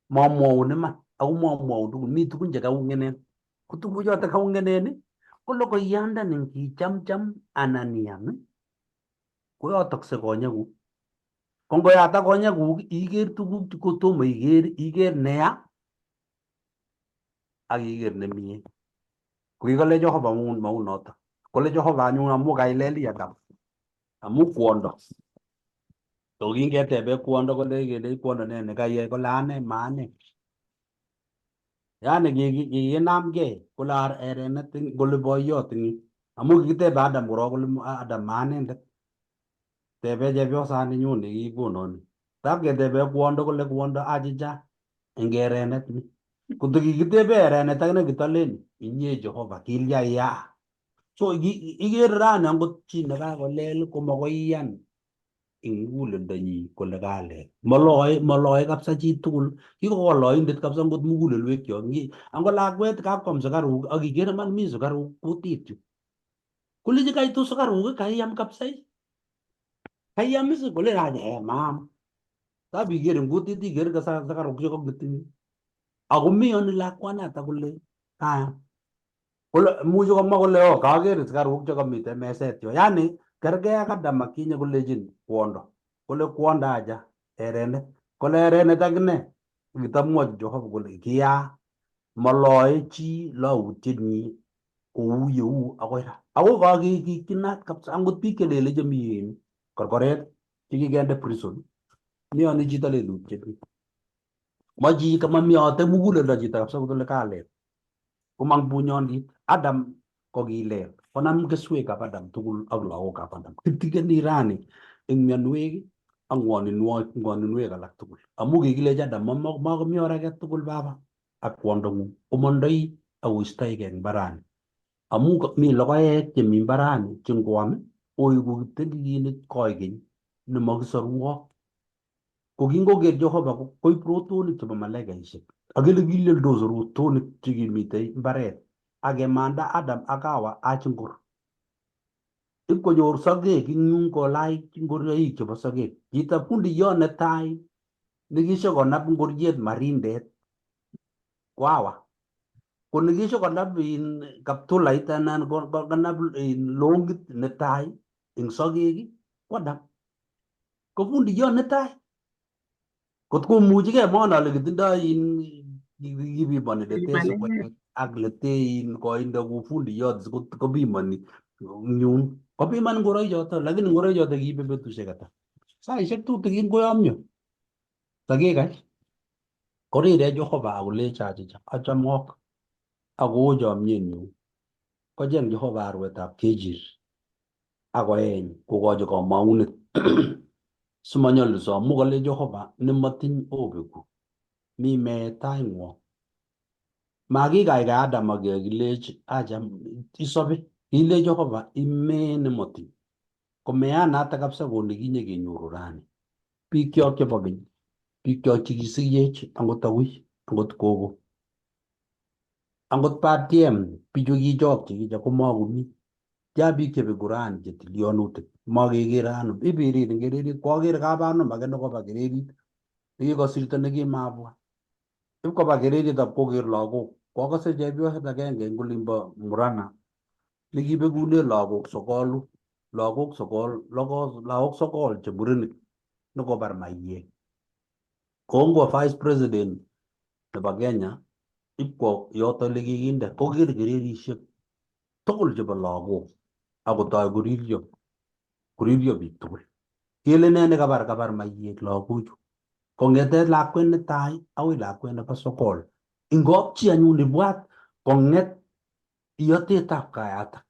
Mamwaun iman ako mamwaun tugul. Mi tugun chekaung'enen. Ko tuguchoto kaung'enen ko logoiyandani ngichamcham anan iam koyotokse konyekuk. Ko ngoyatak konyekuk iker tuguk kotomo iker neya ak iker nemie. Ko kikole Jehova mau noto. Kole Jehova anyun amu kaileli Adam. Amu kwondo. So kingetebe kwondo kole kele kwondo ne nekayai kole ane maane. Yani kikinamgei kole erenet kole boiyot ing. Amu kikitebe Adam korok kole Adam maanendet. Tebe chepyosani nyun nekikonon. Tap ketebe kwondo kole kwondo achicha eng erenet ni. Koto kikitebe erenet akine kitolen inye Jehova kilya ya. So ikere rani angot chi nekakolel komakoi iyan eng muguleldonyi kole kalel. Maloe kabisa chi tugul. Kikokol oindet kabisa ngot mugulelwekyok. Angot lakwet kapkwam sukaruk ak ikere man mi sukaruk kutit yu. Koleji kaitu sukaruk kaiyam kabisa. Kaiyam is kole raja maam. Tap ikere kutit ikere sukaruk chekometinye. Ako meyoni lakwanatak kole kayam. Kole muchi komwa kole kaker sukaruk chekamite meset yo. Yani kergei ak Adam akinye kolejin kwondo. Kole kwondo aja erenet. Kole erenet akine kitamwochi Jehova kole kiya maloe chi lautietnyi kou yeu akoi ra. Ako kakikinat kabisa angot biik chelele chemi korkoret chekikende prison miyoni chito lelutiet ma chito mamiote muguleldo chito kabisa kotole kalet komang bunyondit Adam kokilel konam keswekab Adam tugul ak lagokab Adam kitigeni rani eng mionwek ak ngwoninwek alak tugul amu kikilechi Adam makomi or age tugul baba ak kwondong'ung komondoi akoistoigei eng mbarani amu mi logoek chemi mbarani che ngwam oiku kiptengekinik koigeny nemakisorung'ok ko kingoker Jehova koib rotonik chebo malaikaishek akele kileldos rotonik chekimitei mbaret akemanda Adam ak Hawa achingor ipkonyor sogek ing yun kolach ngorioik chebo sogek chito fundiyot netai nekishokonap ngoriet marindet ko Hawa ko nekishokonap kaptulait anan konap longit netai eng sogek ko Adam ko fundiyot netai kot komuchigei mona ale kitindoi kibimoni lete sokwe ak lete koindo ku fundiyot kobimoni nyun kobiman ngoroichoto lakini ngoroichoto kiibe betusiek ata saishek tutigin koyomyo sakikach korire Jehova akolecho achicha achamok ako chomyenyu kocheng Jehova arwetab kejir akoeny kokochi kamang'unet simanyolilso amu kale Jehova nemotiny obeku mi meet taing'wong makikaikai Adam akekilech acha isobe kile Jehova ime nemotiny ko meanata kabisa konekinye kenyoru rani bikyok chebo keny bikyok chekisikyech angot agui angot gogo angot batiem bichu kichok chekiche komakomi tia biik chebeku rani chetilionutik makekere ano ibiriri eng kererit kwakere kabanum age nekoba kererit nekikosirto nekimabwa ipkoba kererit ab koker lagok kwakase chepyoset agenge eng olimbo Murang'a nekibekune lagok sokol che murenik nekobar maiyek kongwo vice president nebo Kenya ipkwo yoto ole kikinde koker kererisiek tugul chebo lagok akotoi koriryo biik tugul kele ne nekabar maiyek lagochu kong'ete lakwet netai akoi lakwet nebo sokol ingopchi anyun ibwat kong'et iyotetab kayatak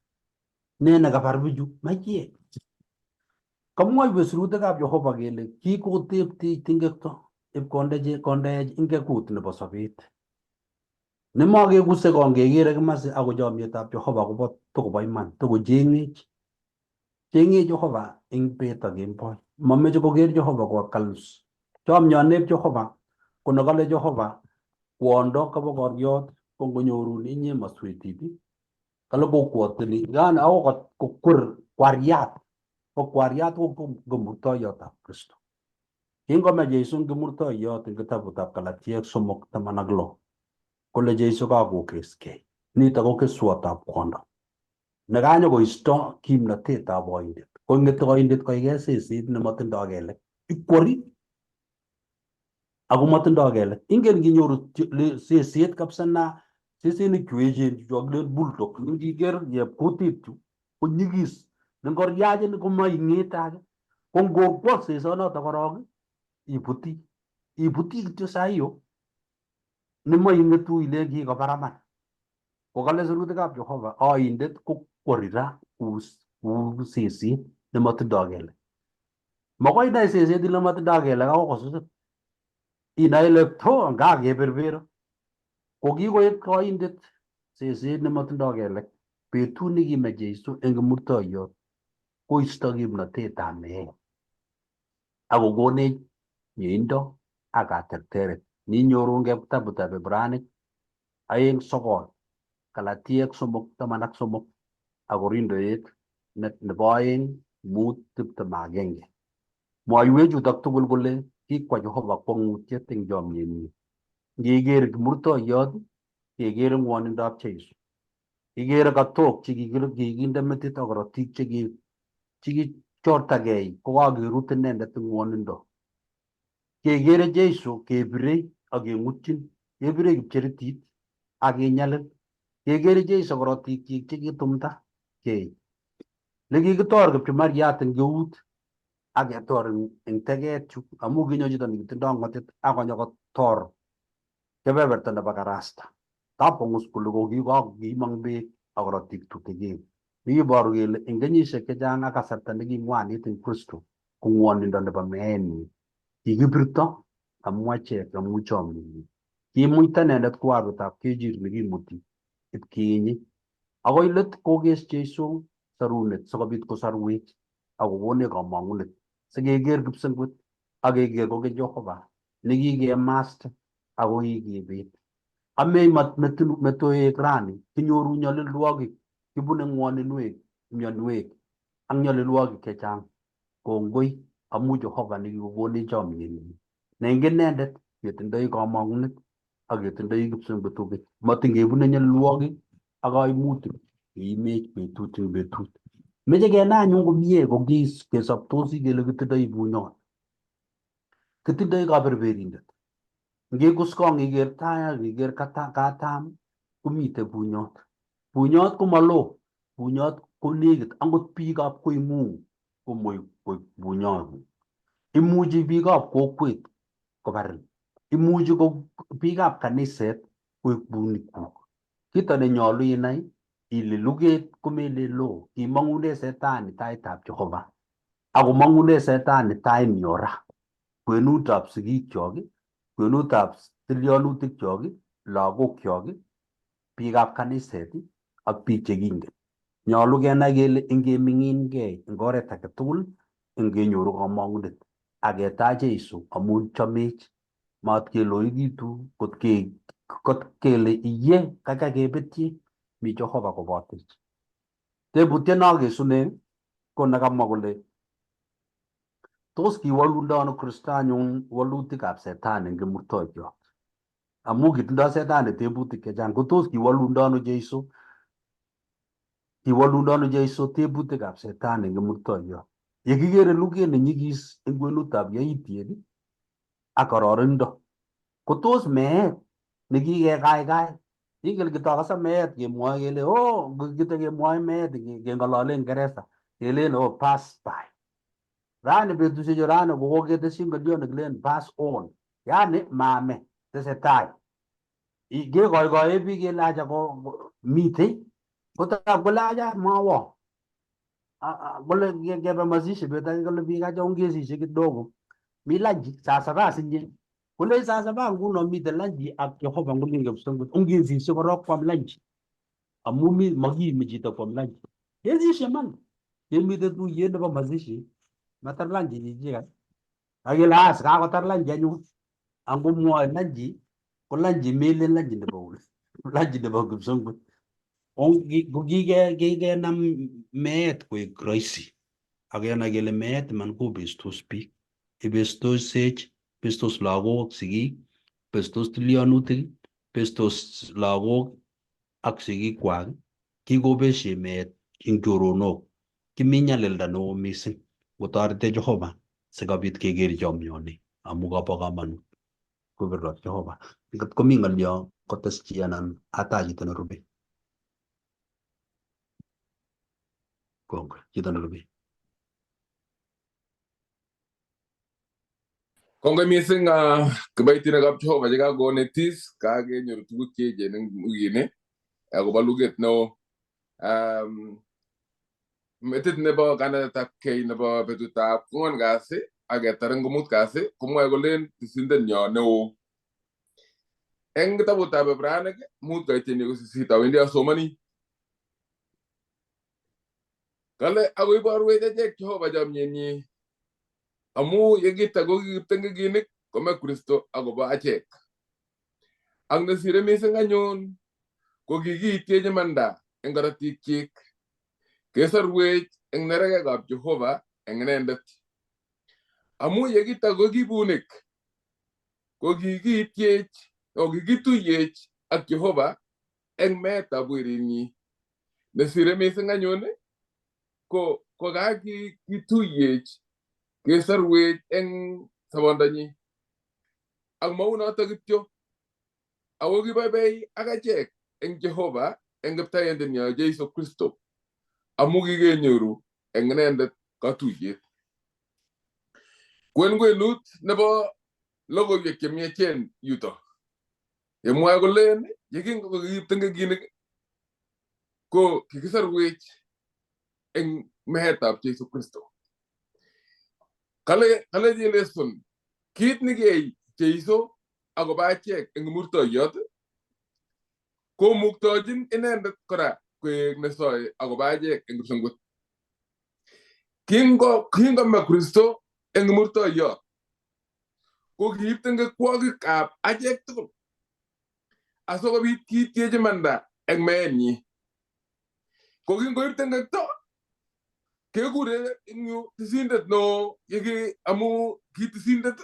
ne nekabar bichu maiyek kamwoiwech sirutikab Jehova kele kikoteptech tingekto ipkondech ingekut nebo sobet nemakekuse kongekere kimasi ako chomyetab Jehova kobo tokobo iman tokocheng'ech Jehova eng bet ak kemboi mameche koker Jehova kokalus chomyonep Jehova ko nekale Jehova kwondo kabokoriot ko ngonyorun inye maswetit kale kokwotini yani akot kokwer kwariat ko kwariat ko ngomurtoiyotab Kristo kingome Jeiso eng kimurtoiyot eng kitabutab Galatiek 3:16 kole Jeiso kakokeskei nito ko keswotab kwondo nekanyokoisto kimnatetab oindet kong'ete oindet koike seset nematindoi kelek ikwori ako matindoi kelek ingen kinyoru seset kabisa na sesenik chu echen chokilen bulldog ngiker kutit chu ko nyikis nengoriachin komaing'ete age ko ngokwol sesonoto korok ibuti kityo saiyo nemaing'etu ile kikobaraman ko kale sirutikab Jehova oindet ko kwori ra kou seset nematindoi kelek makoi inai seset ile matindoi kelek akoi kosusit inai ile to ngakeberbero ko kikoek oindet seset nematindoi kelek betut nekime Jeiso eng kimurtoiyot koisto kimnatetab meet akokonech mieindo ak katerteret ninyoru eng kitabutab Ibranik 2:9 Galatiek 3:13 ak Korindoek nebo 2:5-21 mwoiwek chutok tugul kole kikwa Jehova kwong'utiet eng chomyenyi ngeker kimurtoiyot kekere ng'wonindab Jeiso kikere katok chekikinde metit ak korotik chekichortagei kokakerut inendet eng ng'wonindo kekere Jeiso kebirei ak keng'utchin kebirei kipcheritit ak kenyalil kekere Jeiso korotikyik chekitumda kei nekikitor kipchumariat eng eut ak ketor eng teget chu amu kinyo chito nekitindoi ngotit ak konyo kotor kebeberta nebo karasta. Tapongus kole kokimong beek ak korotik tutikin. Nekiboru kele eng kenyisiek chechang ak kasarta nekingwanit eng Kristo ko ngwonindo nebo meenyi kikibirto amu achek amu chomyenyi. Kimuita inendet ko arwetab kechir nekimuti ipkiinyi. Akoi let kokes Jeiso sarunet sikobit kosorwech ak kokonech kamang'unet sikeker kipsengwet ak keker kokeny Jehova nekikemaste ako kikibet. Amei metoek rani kinyoru nyalilwogik, kibune ngwoninwek, mionwek ak nyalilwogik chechang. Kongoi amu Jehova nekikokonech chomyenyi. Ne ing inendet ketindoi kamang'unet ak ketindoi kipsengwet kokeny. Matingebune nyalilwogik ak kaimutik keimech betut eng betut. Meche kenai anyun komie kesoptosi kele kitindoi bunyot. Kitindoi kaberberindet. Ngekus kong iker tai ak iker katam komite bunyot. Bunyot komaloo, bunyot ko nekit angot biikab koing'ung komuch koib bunyot. Imuchi biikab kokwet kobarin. Imuchi ko biikab kaniset koib bunikuk. Kito nenyolu inai ile luget komele loo, kimang'une setani taitab Jehova ako mang'une setani tainyi ora. Kwenutab sigikyok, kwenutab tilyanutikchok, lagokyok, biikab kaniset ak biik chekingen. Nyolu kenai kele ingeming'ingei eng oret age tugul ingenyoru kamang'unet ak ketach Jeiso amu chomech. Mat keloikitu kot kele iye kaikai kebetyi mi Jehova kobotech. Tebutiet nakesune ko nekamwa kole tos kiwolundo ano Kristo anyun wolutikab setani eng kimurtoiyot. Amu kitindoi setani tebutik chechang, ko tos kiwolundo ano Jeiso? Kiwolundo ano Jeiso tebutikab setani eng kimurtoiyot? Yekikere luget nenyigis eng kwenutab yaitiet ak kororindo, ko tos meet nekikekaikai? Ingele kitakase meet kemwoe kele kitakemwoe meet keng'olole Ngeresa kelen pass by. Rani betusiechu rani kokoketesyi ngoliot nekilen pass on, yani mame, tesetai. Kekoikoe biik kele acha mitei kotab kole acha mwawo. Kole kebe mazishi bet ake kole biik acha ongesishe kidogo. Mi lanji saa saba sinye. Kole saa saba nguno mite lanji ak Jehova ngolin kipsengwet. Ongesishe korok kwam lanji. Amu makiimi chito kwam lanji. Kesishe man. Kemite tuyet nebo mazishi. Matar lanji chichikat. Akele kakotar lanji anyun. Angomwoe lanji, ko lanji melen lanji nebo ule. Lanji nebo kipsengwet. Ko kikenam meet koek rahisi. Akenai kele meet man kobestos biik. Ibestosech, bestos lagok, sigik, bestos tilyanutik, bestos lagok ak sigikwak. Kikobeshe meet eng choronok. Kimi nyalilda neo mising. Kotorete Jehova sikobit keker chomyoni amu kobo komonut. Kobirot Jehova. Ngot komi ng'olyo kotes chi anan atach chito nerube. Kongoi, chito nerube.
Kongoi mising kiboitinikab Jehova chekakonetis kakenyoru tuguk cheechen eng wikini akobo luget neo. Metit nebo kanetetabkei nebo betutab kwang'wan kasi ak ketar eng komut kasi komwoe kolen tisindenyo neo. Eng kitabutab Ibranik 5:8 awendi asomani. Kale ako iborwech achek Jehova chomyenyi amu yekita ko kiptengekinik kome Kristo akobo achek. Ak nesire mising anyun ko kikiityech imanda eng korotikyik kesorwech eng neregekab Jehova eng inendet. Amu yekita ko kibunik ko kikiityech o kikituyech ak Jehova eng meetab werinyi. Nesire mising anyun ko kakituyech kesorwech eng sobondanyi. Ak maunoto kityo, ako kiboiboi ak achek eng Jehova eng Kiptaendenyo Jeiso Kristo amu kikenyoru eng inendet katuyet. kwenut nebo logoiwek chemiachen yuto yemwae kolen yekingokiib tengekinik ko kikisarwech eng meetab Jesu Kristo. Kale Jeleson kit nekiyai Jeiso akobo achek eng murtoiyot komuktochin inendet kora koek nesoe akobo achek eng kipsengwet. Kingome Kristo eng murtoiyot ko kiib tengekwogikab achek tugul asikobit kiityechi manda eng meenyi. Ko kingoib tengekto kekure eng yu tisindet no amu ki tisindet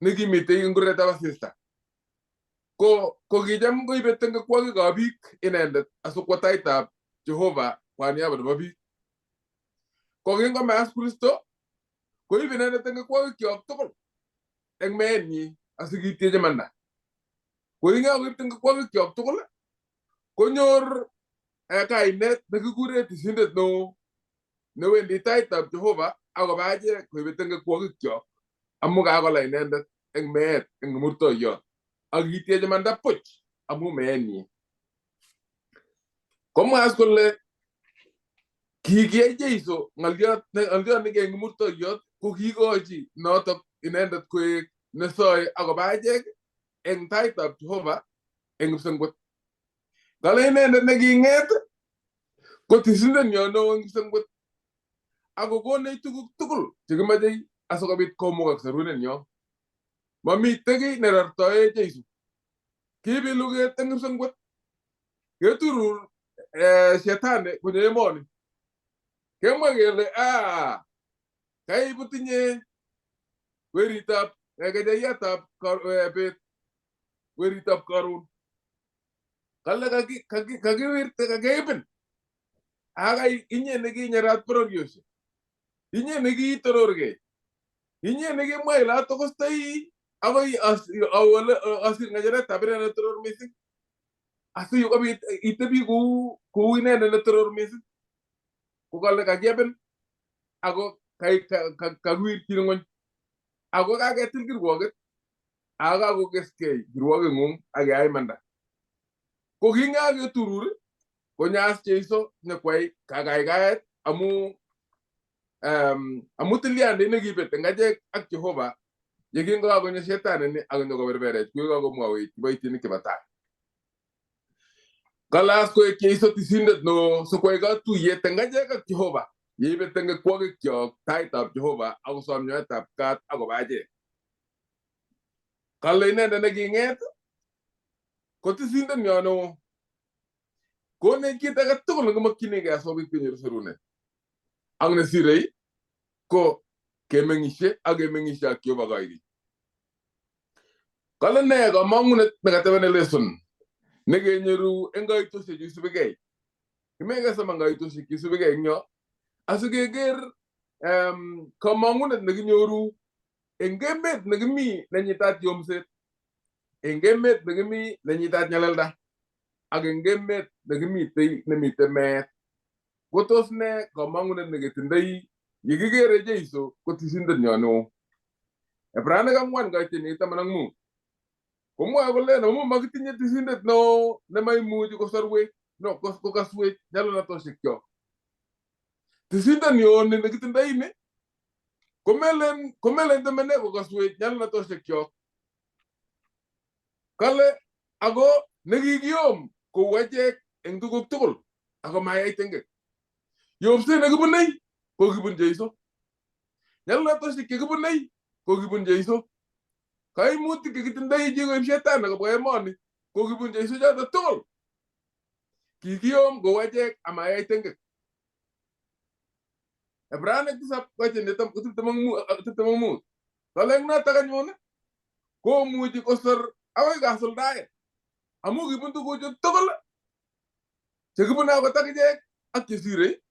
nekimitei eng kuretab asista. Ko kicham koibe tengekwogikab biik inendet asikwo taitab Jehova kwa niaba nebo biik. Ko kingome as Kristo koib inendet tengekwogikyok tugul eng meenyi asikityechi manda. Ko kingoib tengekwogikyok tugul konyor kainet nekikure tisindet no newendi taitab Jehova akobo achek koibe tengekwogikyok amu kakola inendet eng meet eng murtoiyot akityechi manda puch amu meenyi. Komwa as kole kikiyai Jeiso ng'oliot nekiyai eng murtoiyot ko kikochi notok inendet koek nesoe akobo achek eng taitab Jehova eng kipsengwet. Kale inendet neking'et ko tisindenyo neo eng kipsengwet ako konech tuguk tugul chekimache asikobit komugak serunenyo. Mamite kiy nerortoe Jeiso. Kiibi luget eng kipsengwet keturur shetani konyo emoni. Kemwa kele kaibut inye weritab kecheyatab bet, weritab karon. Kale kakiwirte kakeibin akai inye nekinyerat bororiosiek, inye nekiitororgei, inye nekimwa ile atokostoi akoi asir ng'echeretab inendet netoror mising asikobit itebi kou inendet netoror mising. Ko kale kakiebin ako kakiwirchi ng'ony ako kaketil kirwoket ako kakokeskei kirwokeng'ung akeyai imanda. Ko kingaketurur konyas Jeiso nyekwai kakaikaet amu tilyandit nekibet eng achek ak Jehova yekingokakonyo shetani ni akonyokoberberech kuyo kakomwawech kiboitinik chebo tai. Kale as koek Jeiso tisindet no sikwai katuyet eng achek ak Jehova yeibe tengekwogikyok taitab Jehova akosom nyoetab kat akobo achek. Kale inendet neking'et ko tisindenyo neo konech kit age tugul nekimokchinigei asikobit kenyoru serunet ak nesirei ko kemeng'ishe ak Jehova koigeny. Kale ne kamang'unet nekatebene lesson nekenyoru eng kaitosiek cheisubigei. Kimekesoma kaitosiek cheisubigei eng yo asikeker kamang'unet nekinyoru eng emet nekimi nenyitat yomset, eng emet nekimi nenyitat nyalilda ak eng emet nemite meet. Ko tos ne kamang'unet neketindoi yekikere Jeiso ko tisindenyo neo. Ebrainik 4:15 komwae kole amu makitinye tisindet neo nemaimuchi kosorwech kokaswech nyalilatoshekchok. Tisindenyo nekitindoi ni komelen temene kokaswech nyalilatoshekchok. Kale ako nekikiyom kou achek eng tuguk tugul ako mayai tengek. Yomset nekibunei ko kibun Jeiso. Nyalilatoshek chekibunei ko kibun Jeiso. Kaimutik chekitindoi chikoib shetani kobwa emoni ko kibun Jeiso choto tugul. Kikiyom kou achek amayai tengek. Ebrainik 7:25 kale eng notok anyun komuchi kosor akoi kasuldaet amu kibun tuguchu tugul chekibune akot akichek ak chesirei.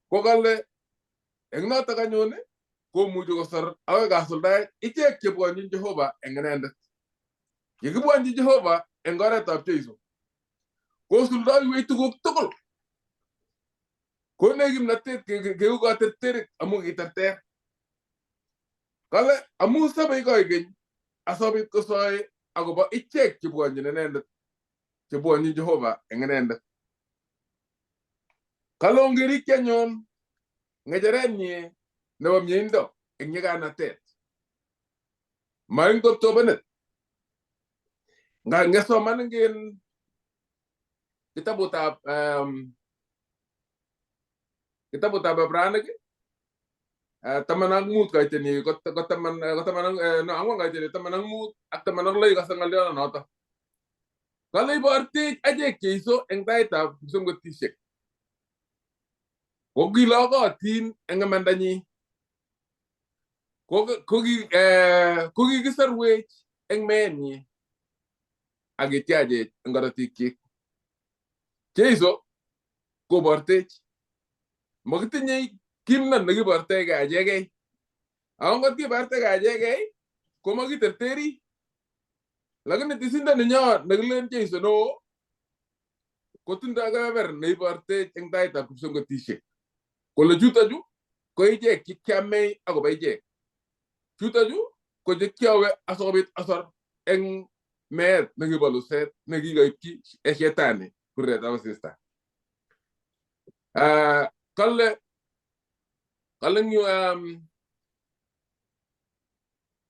Ko kale eng notok anyun komuchi kosor akoi kasuldaet ichek chebwonjin Jehova eng inendet. Yekibwonji Jehova eng oretab Jeiso kosuldoiwech tuguk tugul. Konech kimnatet keu katerterik amu kiterter. Kale amu sabe koigeny asobit kosoe akobo ichek chebwonyin inendet chebwonyin Jehova eng inendet. Kale ongerikyanyon ngecherenyi nebo mieindo eng nyikanatet. Maing koptobenet. Nga ngesoman ngin kitabutab Ibranik 15 kaiteni ko 15 ak 16 kase ngalyo noto. Kale ibortech achek Jeiso eng taitab kipsengwetishek. Kokilogotin eng imandanyi. Kokikiserwech eng meenyi ak ityachech eng korotikyik. Jeiso kobortech. Makitinye kimnon nekibortoegei achegei. Angot kibortoegei achegei ko makiterteri. Lakini tisindo nenyo nekilen Jeiso neo kotindoi kebeber neibortech eng taitab kipsengwetishek. Kole chutokchu ko ichek chekiamei akobo ichek. Chutokchu ko chekiowe asikobit asor eng meet nekibo luset nekikoipchi shetani kuretab asista. Kale nyu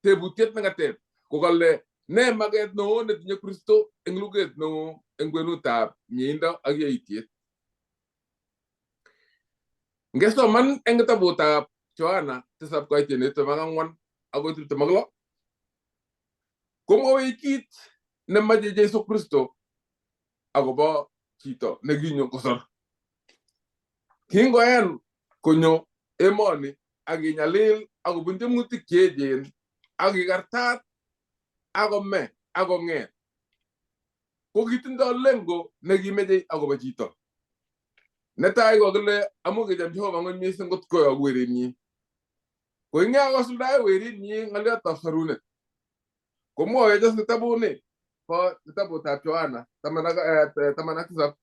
tebutiet nekateb ko kale ne maket neo netinye Kristo eng luget neo eng kwenutab mieindo ak yaitiet. Ngesoman eng kitabutab Yohana 7:24 agoi 26 komwowech kit nemache Jeiso Kristo akobo chito nekinyo kosor. Kingoen konyo emoni akinyalil akobun tiemutik cheechen akikartat akome akong'et ko kitindoi lengo nekimeche akobo chito. Netai kokile amu kicham Jehova ng'ony mising kot koyok weritnyi. Ko ing kosuldae weritnyi ng'oliotab sorunet. Komwowech as kitabuni bo kitabutab Yohana 17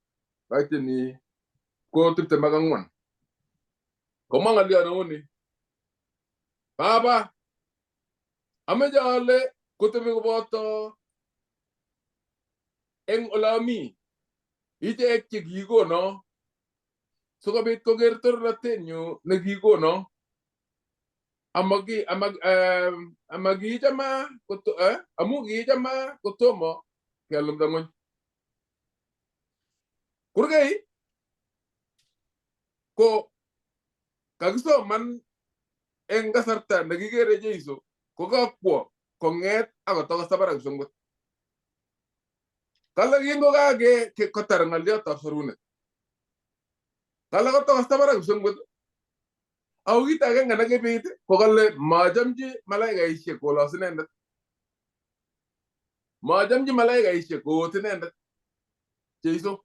kaiteni ko 24. Komwa ng'olio neuni. Baba, ameche ale kotebi koboto eng olami ichek chekikono sikobit koker tororotenyu nekikono amu kiichama kotomo kelumda ng'ony. Kurgei ko kakisoman eng kasarta nekikere Jeiso ko kakwo kong'et akotokosta barak kipsengwet. Kale kingokake kotar ng'oliotab sorunet. Kale kotokosta barak kipsengwet. Ako kit agenge nekibit ko kale machamchi malaikaishek kolos inendet. Machamchi malaikaishek koot inendet Jeiso.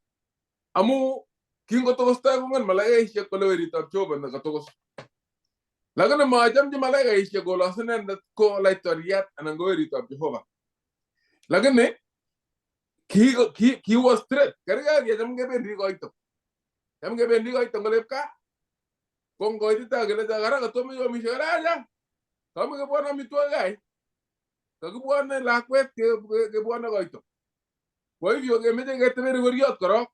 Amu kingotokostoi kong'en malaikaishek kole weritab Jehova nekatokos. Lakini machamchi malaikaishek kolos inendet ko laitoriat anan ko weritab Jehova. Lakini kiwo straight. Kergei kecham kebendi koito. Cham kebendi koito ngolep kaa. Ko ngoitita kele kara katomo yomishe karaja. Kami kebwane amitwogik ai. Kakibwane lakwet kebwane koito. Kwa hivyo kemeche keteberi weriot korok.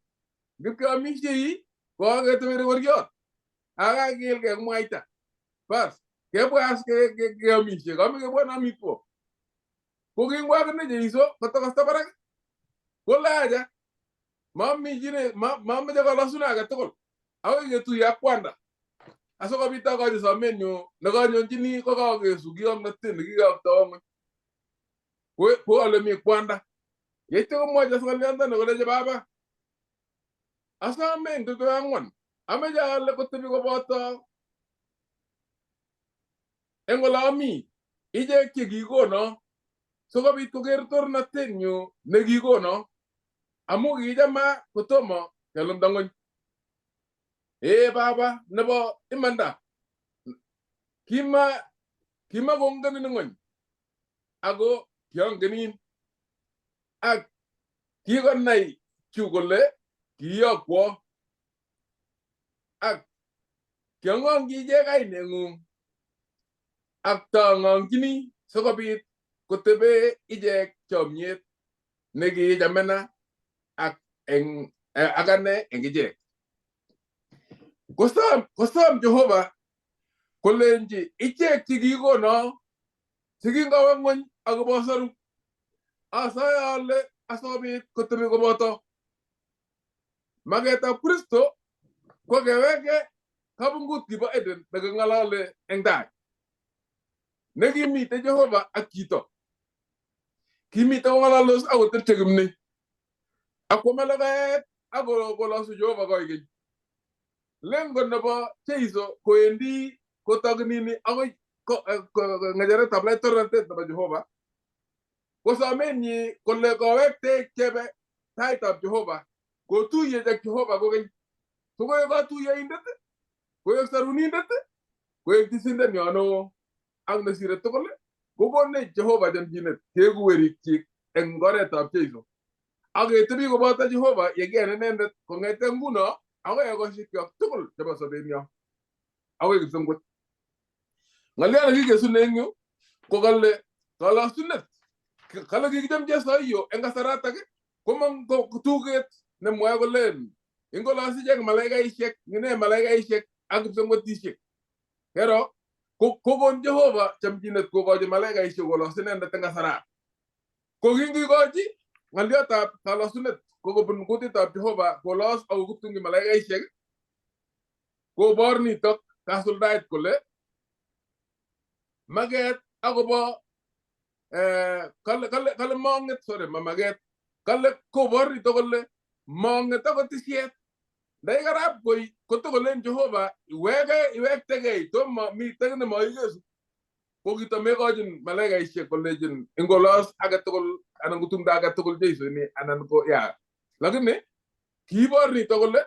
Ngipkeamishei ko keteberi weriot. Akakilke mwaita. Bas, kebwa as keamishe. Kami kebwane amitwogik. Ko kingwa akine Jeiso kotokosta barak. Kole aja. Mameche kolosune age tugul. Akoi ketuye ak kwanda. Asikobit akochi somenyu nekanyonjini ko kakesu kiyong'otet nekikiyokto ng'ony. Ko ole mi kwanda. Yeityo komwochi ng'olyondoni kolechi baba. Asome eng 24. Ameche ale kotebi koboto eng olami ichek chekikono sikobit koker tornotenyu nekikono amu kichama kotomo kelumda ng'ony. Baba nebo imanda kimakongenin ng'ony ako kiongenin ak kikonai chu kole kiyokwo ak kiang'ongchi ichek kaineng'ung ak tang'ang'chini sikobit kotebe ichek chomyet nekichamena ak ane eng ichek. Kosom Jehova kolenji ichek chekikono sikingawe ng'weny akobo saru asaye ale asobit kotebi koboto magetab Kristo ko keweke kabungut kibo Eden neking'alale eng tai nekimite Jehova ak chito kimite kong'alaldos akotepche kimni akwame logoek akolosu Jehova koigeny. Lengo nebo Jeiso koendi kotokinini akoi ng'echeretab laitornatet nebo Jehova kosomenyi kole kowekte chebe taitab Jehova kotuye ak Jehova kokeny kokoek katuyoindet koek sarunindet koek tisindet nyo ak nesire tugul kokonech Jehova chamchinet keeku werikchik eng oretab Jeiso ak ketebi koboto Jehova yekiyan inendet kong'ete nguno akoi ekosiekyok tugul chebo sobenyo akoi kipsengwet. Ng'alyo nekikesune eng yu ko kale kalosunet kale kikicham Jesoiyo eng kasaratak komong tuget nemwoe kolen ingolos ichek malaikaisiek ngine malaikaisiek ak kipsengwetisiek pero kokon Jehova chamchinet kokochi malaikaisiek kolos inendet eng kasarat. Ko kingikochi ng'alyotab kalosunet kokobun kutitab Jehova kolos ako kuptungchi malaikaisiek kobor nitok kasuldaet kole maget akobo kale mong'et mamaget kale kobor nitok kole mong'et akot isiet ndaikarab koi kotokolen Jehova iwektegei tomo mitei nemoikesu ko kitamekochin malaikaisiek kolechin ingolos agetugul anan kotumdo agetugul Jeiso ini anan ko ya lakini kiibor nitok kole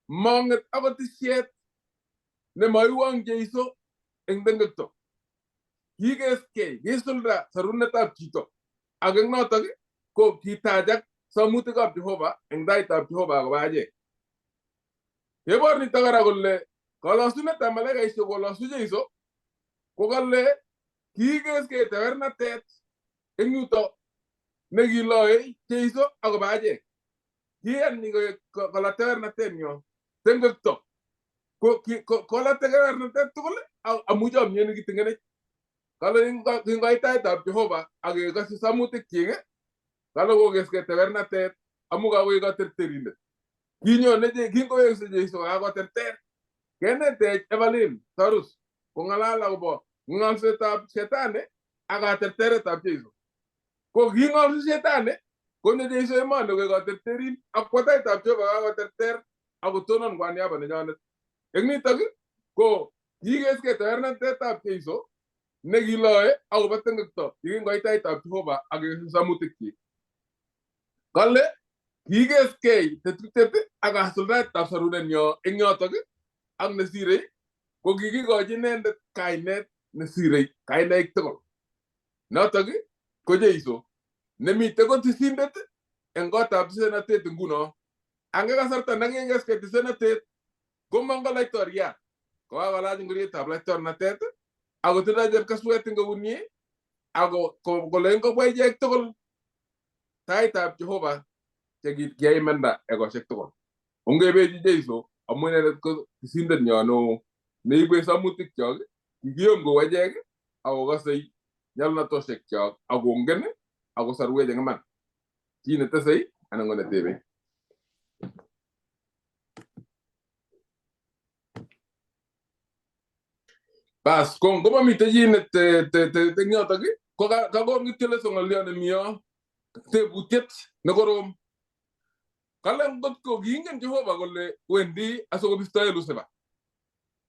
mong'et akot isiet nemoiwong Jeiso eng tengekto kikeskei kisulda sarunetab chito ak eng notok ko kitachak samutikab Jehova eng taitab Jehova akoba achek. Kebor nitok kora kole kalosunetab malaikaisiek kolosu Jeiso ko kale kikeskei tabernatet eng yuto nekiloe Jeiso akoba achek kiyan kola tabernatet nyo tengekto kola tabernatet tugul amu chomyet nekitingenech kale kingoit taitab Jehova akekose samutik chik kale kokeskei tabernatet amu kakoek katerterindet kingowekse Jeiso kakoterter kenetech Evelyn Tarus kong'alal akobo ng'olsetab shetani ak katerteretab Jeiso ko king'olse shetani konyo Jeiso emoni koek katerterin ak kwa taitab Jehova kakoterter akotonon kwa niaba nenyonet eng nitok ko kikeskei tabernatetab Jeiso nekiloe akobo tengekto yekingoit taitab Jehova ak samutik chik kale kikeskei tetutyet ak kasuldaetab sarunenyo eng yotok ak nesirei ko kikikochi inendet kainet nesirei kainaik tugul notok ko Jeiso nemite ko tisindet eng kotab tisenatet nguno ange kasarta nekikeskei tisenatet komong ko laitoriat kokakolach ngorietab laitornatet akotindoi chepkaswet eng eunyi ako kole ngobwa ichek tugul taitab Jehova chekiyai imanda ekosiek tugul ongebechi Jeiso amu inendet ko tisindet nyo neo neibwech samutik chok kikiyom kou achek akokosei nyalunatoshek chok akongen akosorwech eng iman chi netesei anan ko netebei. Bas ko ngomamite chi eng yotok ko kakon kityo leso ng'olyo nemiyo tebutiet nekorom kale ngot ko kiingen Jehova kole wendi asikobistoe Lucifer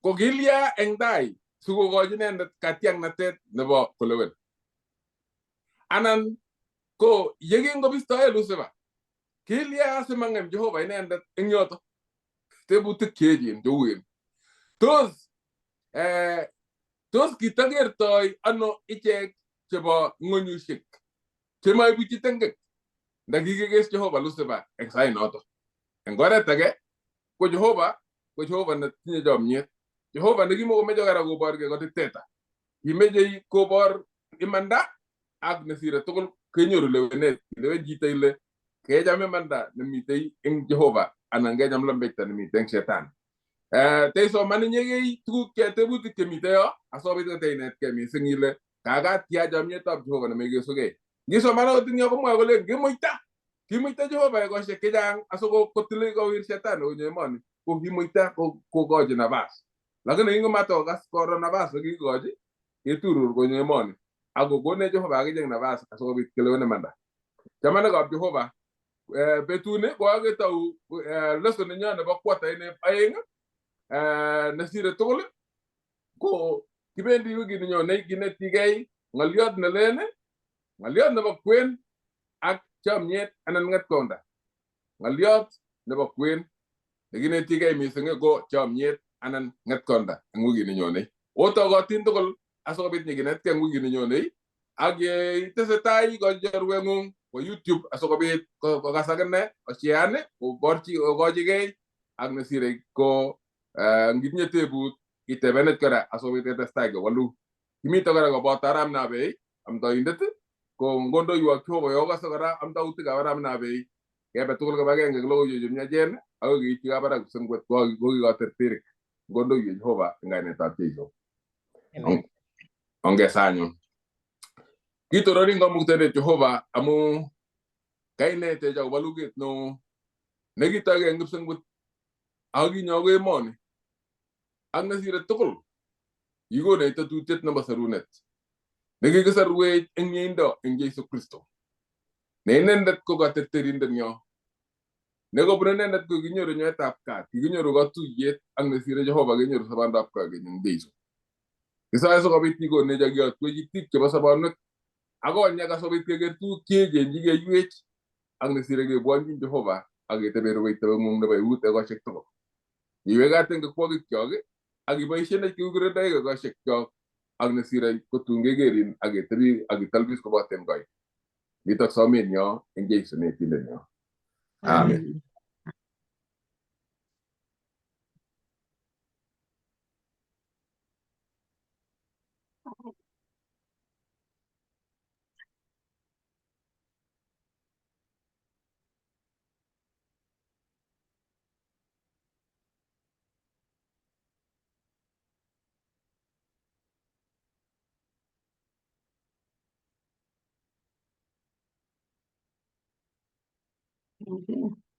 ko kilya eng tai sikokochi inendet katiaknatet nebo kolewen anan ko yekingobistoe Lucifer kilya asimang'em Jehova inendet eng yotok tebutik cheechen cheuen tos kitakertoi ano ichek chebo ng'onyusiek chemaibuchi tengek ndakikekes Jehova Lucifer eng sait notok eng oret age ko Jehova netinye chomyet Jehova nekimokomeche kora koborgei ko dikteta imeje kobor imanda ak nasira tugul kenyoru lewenet lewen jitay kejam imanda nemitei eng Jehova anan kejam lambekta nemitei eng Shetan. Tei somani nyegei tuguk tebutik chemitei yo asobit koteinet ke mising ile kakat ya chamyetab Jehova nemekesuge. Ngisoman akot ing yo komwoe kole kimuita Jehova ekoshek chechang asokotile kowir Shetan konyo emoni ko kimuita kokochi nafas. Lakini ingomatokas koro nafas nekikochi keturur konyo emoni ako kone Jehova akicheng nafas asikobit kelewen imanda. Chamanikab Jehova betuni ko aketau lesson nenyo nebo quarter ini aeng nesire tugul ko kibendi wikit nenyone kinetigei ng'oliot nelen ng'oliot nebo kwen ak chomyet anan ng'etkonda. Ng'oliot nebo kwen nekinetigei mising ko chomyet anan ng'etkonda eng wikit nenyone. Otokotin tugul asikobit nyikinetkei eng wikit nenyone ak tesetai ikochi chorweng'ung ko YouTube asikobit kokas akine osheane kokochigei ak nesire ko ngitinye tebut itebenet kora asikobit ketestai kewalu. Kimite kora koboto Arap Nabei amdoindet ko ngondoiwok Jehova yokose kora amdautikab Arap Nabei kebe tugul kibagenge logoiwek chemiachen ako keityi kabarak sengwet kokikoterterik ngondoiwek Jehova eng kainetab Jeiso. Ongesa anyun kitorori ngomuktenet Jehova amu kainetech akobo luget no nekitoige eng kipsengwet ako kinyo ko emoni ak nesire tugul kikonech tetutiet nebo serunet nekikiserwech eng mieindo eng Jeiso Kristo ne inendet ko katerterindenyo nekobun inendet ko kinyoru nyoetab kat kikinyoru katuyet ak nesire Jehova kenyoru sobondab kogeny eng Jeiso. Kisoe sikobit kikonech ak kiyotwech itik chebo sobonwek akonyak asikobit keker tuguk cheechen chikeiwech ak nesire kebwonjin Jehova ak ketebe rubeitobeng'ung nebo eut ekoshek tugul. Iwegat eng kirwogikyok ak iboisienech kikirindoik ekoshekchok ak nesire kotun kekerin ak ketebi ak italbis koboten koik. Nitok somenyo eng Jeiso netindenyo. Amen.
Okay.